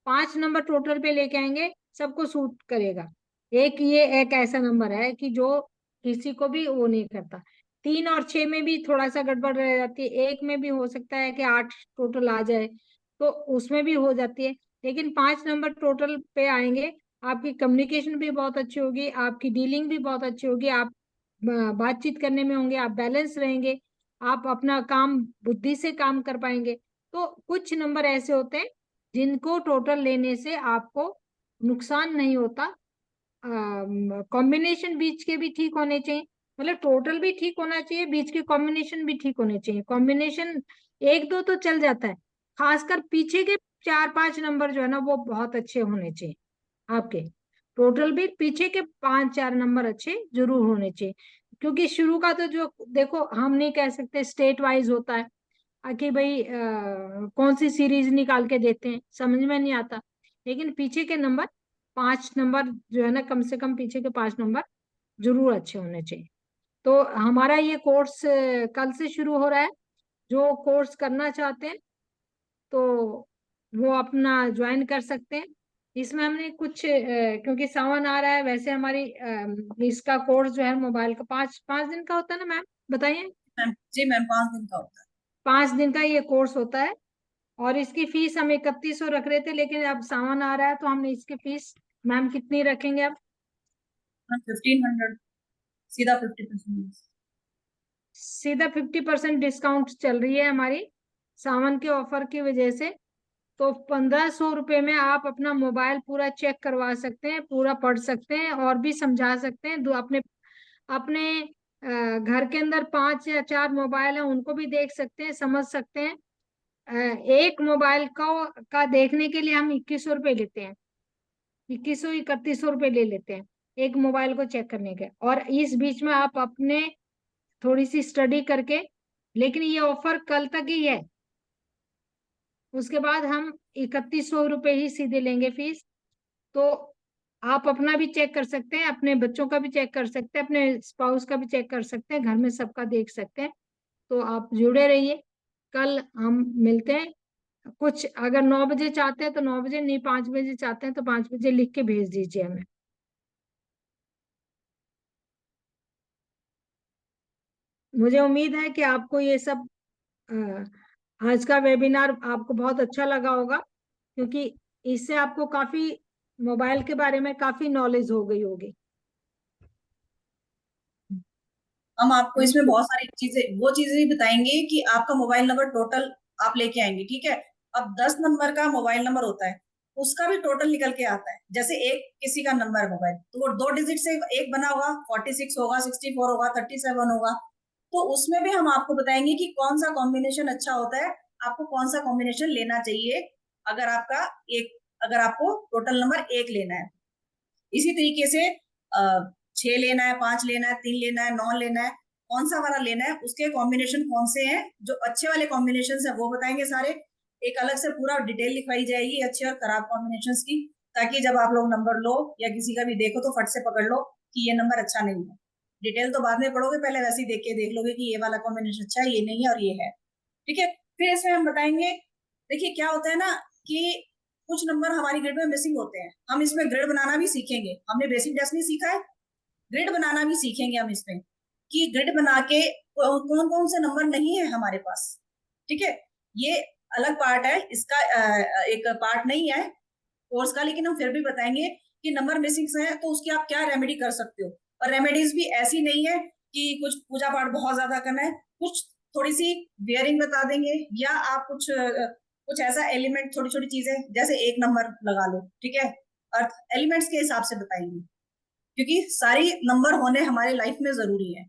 5 नंबर टोटल पे लेके आएंगे, सबको सूट करेगा। एक ये एक ऐसा नंबर है कि जो किसी को भी वो नहीं करता। 3 और 6 में भी थोड़ा सा गड़बड़ रह जाती है, एक में भी हो सकता है कि 8 टोटल आ जाए, तो उसमें भी हो जाती है। लेकिन 5 नंबर टोटल पे आएंगे, आपकी कम्युनिकेशन भी बहुत अच्छी होगी, आपकी डीलिंग भी बहुत अच्छी होगी, आप बातचीत करने में होंगे, आप बैलेंस रहेंगे, आप अपना काम बुद्धि से काम कर पाएंगे। तो कुछ नंबर ऐसे होते हैं जिनको टोटल लेने से आपको नुकसान नहीं होता। कॉम्बिनेशन बीच के भी ठीक होने चाहिए, मतलब टोटल भी ठीक होना चाहिए, बीच के कॉम्बिनेशन भी ठीक होने चाहिए। कॉम्बिनेशन एक दो तो चल जाता है, खासकर पीछे के 4-5 नंबर जो है ना वो बहुत अच्छे होने चाहिए आपके। टोटल भी पीछे के 5-4 नंबर अच्छे जरूर होने चाहिए, क्योंकि शुरू का तो जो देखो, हम नहीं कह सकते, स्टेट वाइज होता है कि भाई कौन सी सीरीज निकाल के देते हैं, समझ में नहीं आता। लेकिन पीछे के नंबर 5 नंबर जो है ना, कम से कम पीछे के 5 नंबर जरूर अच्छे होने चाहिए। तो हमारा ये कोर्स कल से शुरू हो रहा है। जो कोर्स करना चाहते हैं तो वो अपना ज्वाइन कर सकते हैं। इसमें हमने कुछ क्योंकि सावन आ रहा है, वैसे हमारी इसका कोर्स जो है मोबाइल का 5 5 दिन का होता है ना मैम, बताइए। मैम जी, मैम 5 दिन का होता 5 दिन का ये कोर्स होता है, और इसकी फीस हम 3100 रख रहे थे, लेकिन अब सावन आ रहा है तो हमने इसकी फीस, मैम कितनी रखेंगे अब? है। 1500, सीधा 50%। सीधा 50% डिस्काउंट चल रही है हमारी सावन के ऑफर की वजह से। तो 1500 रुपये में आप अपना मोबाइल पूरा चेक करवा सकते हैं, पूरा पढ़ सकते हैं, और भी समझा सकते हैं। दो अपने अपने घर के अंदर 5 या 4 मोबाइल हैं, उनको भी देख सकते हैं, समझ सकते हैं। एक मोबाइल का देखने के लिए हम 2100 रुपये लेते हैं, 2100 3100 रुपये ले लेते हैं एक मोबाइल को चेक करने के। और इस बीच में आप अपने थोड़ी सी स्टडी करके, लेकिन ये ऑफर कल तक ही है, उसके बाद हम 3100 रुपये ही सीधे लेंगे फीस। तो आप अपना भी चेक कर सकते हैं, अपने बच्चों का भी चेक कर सकते हैं, अपने स्पाउस का भी चेक कर सकते हैं, घर में सबका देख सकते हैं। तो आप जुड़े रहिए, कल हम मिलते हैं। कुछ अगर 9 बजे चाहते हैं तो 9 बजे, नहीं 5 बजे चाहते हैं तो 5 बजे लिख के भेज दीजिए हमें। मुझे उम्मीद है कि आपको ये सब आज का वेबिनार आपको बहुत अच्छा लगा होगा, क्योंकि इससे आपको काफी मोबाइल के बारे में काफी नॉलेज हो गई होगी। हम आपको है इसमें ना? बहुत सारी चीजें, वो चीजें भी बताएंगे कि आपका मोबाइल नंबर टोटल आप लेके आएंगे, ठीक है। अब 10 नंबर का मोबाइल नंबर होता है, उसका भी टोटल निकल के आता है। जैसे एक किसी का नंबर है मोबाइल, तो वो 2 डिजिट से एक बना होगा, 46 होगा, 64 होगा, 37 होगा। तो उसमें भी हम आपको बताएंगे कि कौन सा कॉम्बिनेशन अच्छा होता है, आपको कौन सा कॉम्बिनेशन लेना चाहिए, अगर आपका एक, अगर आपको टोटल नंबर एक लेना है। इसी तरीके से 6 लेना है, 5 लेना है, 3 लेना है, 9 लेना है, कौन सा वाला लेना है, उसके कॉम्बिनेशन कौन से हैं, जो अच्छे वाले कॉम्बिनेशन है वो बताएंगे सारे। एक अलग से पूरा डिटेल लिखवाई जाएगी अच्छे और खराब कॉम्बिनेशन की, ताकि जब आप लोग नंबर लो या किसी का भी देखो तो फट से पकड़ लो कि ये नंबर अच्छा नहीं है। डिटेल तो बाद में पढ़ोगे, पहले वैसे ही देख के देख लोगे कि ये वाला कॉम्बिनेशन अच्छा है, ये नहीं है और ये है। ठीक है, फिर इसमें हम बताएंगे। देखिए क्या होता है ना कि कुछ नंबर हमारी ग्रिड में मिसिंग होते हैं, हम इसमें ग्रिड बनाना भी सीखेंगे। हमने बेसिक डेस्टिनी सीखा है, ग्रिड बनाना भी सीखेंगे हम इसमें, कि ग्रिड बना के कौन कौन से नंबर नहीं है हमारे पास। ठीक है, ये अलग पार्ट है इसका, एक पार्ट नहीं है कोर्स का, लेकिन हम फिर भी बताएंगे कि नंबर मिसिंग है तो उसकी आप क्या रेमेडी कर सकते हो। और रेमेडीज भी ऐसी नहीं है कि कुछ पूजा पाठ बहुत ज्यादा करना है, कुछ थोड़ी सी बियरिंग बता देंगे, या आप कुछ ऐसा एलिमेंट, छोटी छोटी चीजें, जैसे एक नंबर लगा लो, ठीक है, और एलिमेंट्स के हिसाब से बताएंगे, क्योंकि सारी नंबर होने हमारी लाइफ में जरूरी है।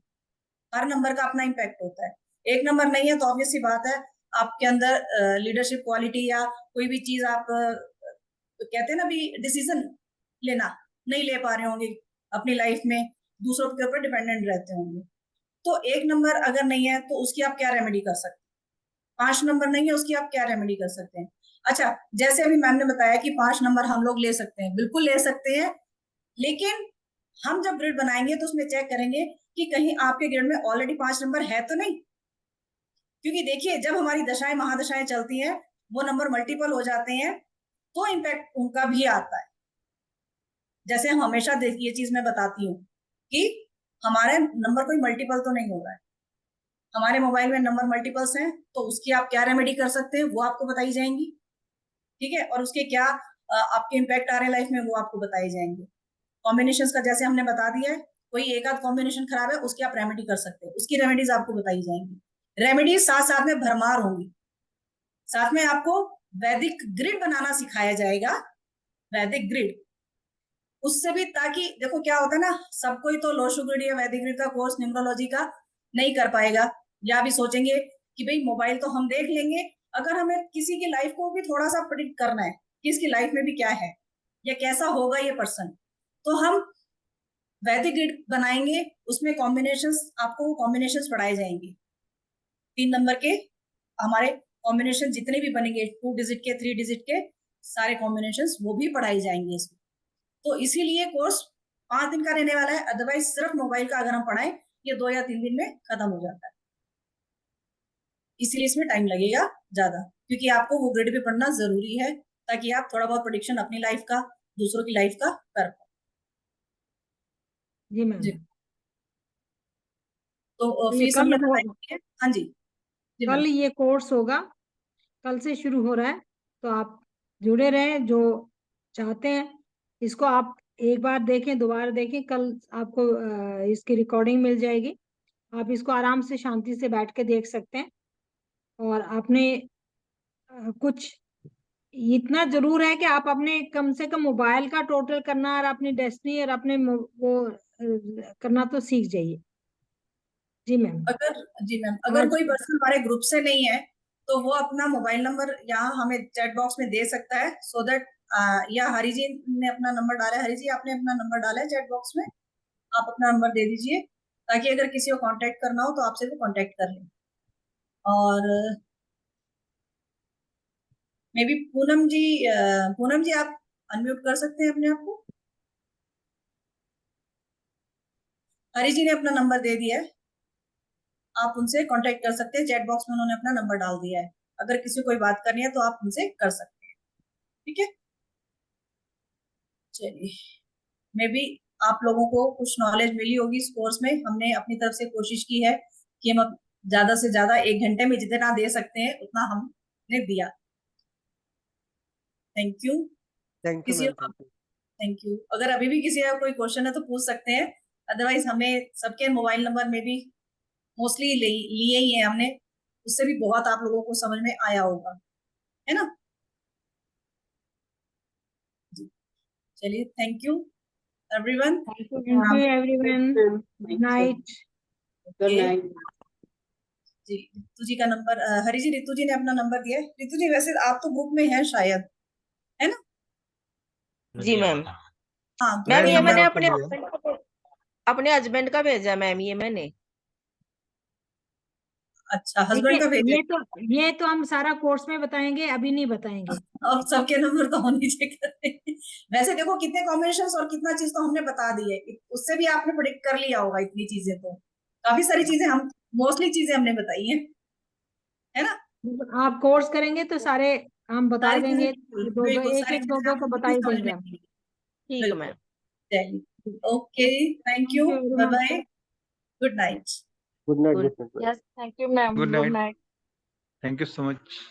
हर नंबर का अपना इम्पैक्ट होता है। एक नंबर नहीं है तो ऑब्वियस सी बात है आपके अंदर लीडरशिप क्वालिटी या कोई भी चीज आप कहते हैं ना भी डिसीजन लेना नहीं ले पा रहे होंगे अपनी लाइफ में, दूसरों के ऊपर डिपेंडेंट रहते होंगे। तो एक नंबर अगर नहीं है तो उसकी आप क्या रेमेडी कर सकते हैं। 5 नंबर नहीं है उसकी आप क्या रेमेडी कर सकते हैं। अच्छा, जैसे अभी मैम ने बताया कि 5 नंबर हम लोग ले सकते हैं, बिल्कुल ले सकते हैं, लेकिन हम जब ग्रिड बनाएंगे तो उसमें चेक करेंगे कि कहीं आपके ग्रिड में ऑलरेडी 5 नंबर है तो नहीं। क्योंकि देखिए जब हमारी दशाएं महादशाएं चलती हैं, वो नंबर मल्टीपल हो जाते हैं तो इम्पैक्ट उनका भी आता है। जैसे हम हमेशा ये चीज मैं बताती हूँ कि हमारे नंबर कोई मल्टीपल तो नहीं हो रहा है, हमारे मोबाइल में नंबर मल्टीपल्स हैं, तो उसकी आप क्या रेमेडी कर सकते हैं वो आपको बताई जाएंगी। ठीक है, और उसके क्या आपके इम्पैक्ट आ रहे हैं लाइफ में वो आपको बताई जाएंगे। कॉम्बिनेशंस का जैसे हमने बता दिया है, कोई एक आध कॉम्बिनेशन खराब है उसकी आप रेमेडी कर सकते हैं, उसकी रेमेडीज आपको बताई जाएंगी। रेमेडीज साथ साथ में भरमार होंगी, साथ में आपको वैदिक ग्रिड बनाना सिखाया जाएगा, वैदिक ग्रिड। उससे भी, ताकि देखो क्या होता है ना, सब कोई तो लोशो ग्रिड या वैदिक ग्रिड का कोर्स न्यूमरोलॉजी का नहीं कर पाएगा, या भी सोचेंगे कि भाई मोबाइल तो हम देख लेंगे, अगर हमें किसी की लाइफ को भी थोड़ा सा प्रेडिक्ट करना है कि इसकी लाइफ में भी क्या है या कैसा होगा ये पर्सन, तो हम वैदिक ग्रिड बनाएंगे, उसमें कॉम्बिनेशंस, आपको वो कॉम्बिनेशंस पढ़ाए जाएंगे। 3 नंबर के हमारे कॉम्बिनेशन जितने भी बनेंगे, 2 डिजिट के, 3 डिजिट के सारे कॉम्बिनेशंस वो भी पढ़ाई जाएंगे इसमें। तो इसीलिए कोर्स 5 दिन का रहने वाला है, अदरवाइज सिर्फ मोबाइल का अगर हम पढ़ाएं ये 2 या 3 दिन में खत्म हो जाता है, इसीलिए इसमें टाइम लगेगा ज्यादा, क्योंकि आपको वो ग्रिड भी पढ़ना जरूरी है ताकि आप थोड़ा बहुत प्रेडिक्शन अपनी लाइफ का, दूसरों की लाइफ का कर पाए। जी मैम। तो ये फीस कल हमने बताई है। हाँ जी, जी कल मैम। ये कोर्स होगा, कल से शुरू हो रहा है, तो आप जुड़े रहें। जो चाहते हैं इसको आप एक बार देखें, दोबारा देखें, कल आपको इसकी रिकॉर्डिंग मिल जाएगी, आप इसको आराम से शांति से बैठ के देख सकते हैं। और आपने कुछ इतना जरूर है कि आप अपने कम से कम मोबाइल का टोटल करना और अपनी डेस्टिनी और अपने वो करना तो सीख जाइए। जी मैम। जी मैम, अगर आज कोई पर्सन हमारे ग्रुप से नहीं है तो वो अपना मोबाइल नंबर यहाँ हमें चैट बॉक्स में दे सकता है, सो दैट या हरी जी ने अपना नंबर डाला है, हरी जी आपने अपना नंबर डाला है चैट बॉक्स में, आप अपना नंबर दे दीजिए ताकि अगर किसी को कांटेक्ट करना हो तो आपसे वो कांटेक्ट कर ले। और मे बी पूनम जी आप अनम्यूट कर सकते हैं अपने आप को। हरी जी ने अपना नंबर दे दिया है, आप उनसे कांटेक्ट कर सकते हैं, चैट बॉक्स में उन्होंने अपना नंबर डाल दिया है, अगर किसी को कोई बात करनी है तो आप उनसे कर सकते हैं। ठीक है, चलिए, मे बी आप लोगों को कुछ नॉलेज मिली होगी इस कोर्स में। हमने अपनी तरफ से कोशिश की है कि हम ज्यादा से ज्यादा 1 घंटे में जितना दे सकते हैं उतना हमने दिया। Thank you. थैंक यू किसी ma'am, thank you. Thank you. अगर अभी भी किसी का कोई क्वेश्चन है तो पूछ सकते हैं, अदरवाइज हमें सबके मोबाइल नंबर में भी मोस्टली लिए ही है हमने, उससे भी बहुत आप लोगों को समझ में आया होगा, है ना। जी, चलिए, thank you everyone. Thank you everyone, good night. Good night. जी, रितु जी का नंबर, हरी जी, रितु जी ने अपना नंबर दिया है। रितु जी वैसे आप तो ग्रुप में हैं शायद, है ना। जी मैम। हाँ, मैम ये मैंने मैम, अपने हस्बैंड का भेजा मैम, ये मैंने। अच्छा, हस्बैंड का भेजे। ये तो हम सारा कोर्स में बताएंगे, अभी नहीं बताएंगे। अब सबके नंबर तो होने चाहिए। वैसे देखो कितने कॉम्बिनेशन और कितना चीज तो हमने बता दी है, उससे भी आपने प्रिडिक्ट कर लिया होगा इतनी चीजें, तो काफी सारी चीजें हम मोस्टली चीजें हमने बताई है ना। आप कोर्स करेंगे तो सारे हम बता सारी देंगे, चीजें दो दो बिल्कुल, एक सारी एक चीजें दो दो आपको तो बता बिल्कुल ही समझ देंगे में हम। आएंगी। ठीक है बिल्कुल, मैम। चलिए, okay, thank you, thank you very bye much. Bye, good night. Good night, Good. Good night. Yes, thank you, ma'am. Good Good night. night. Thank you so much.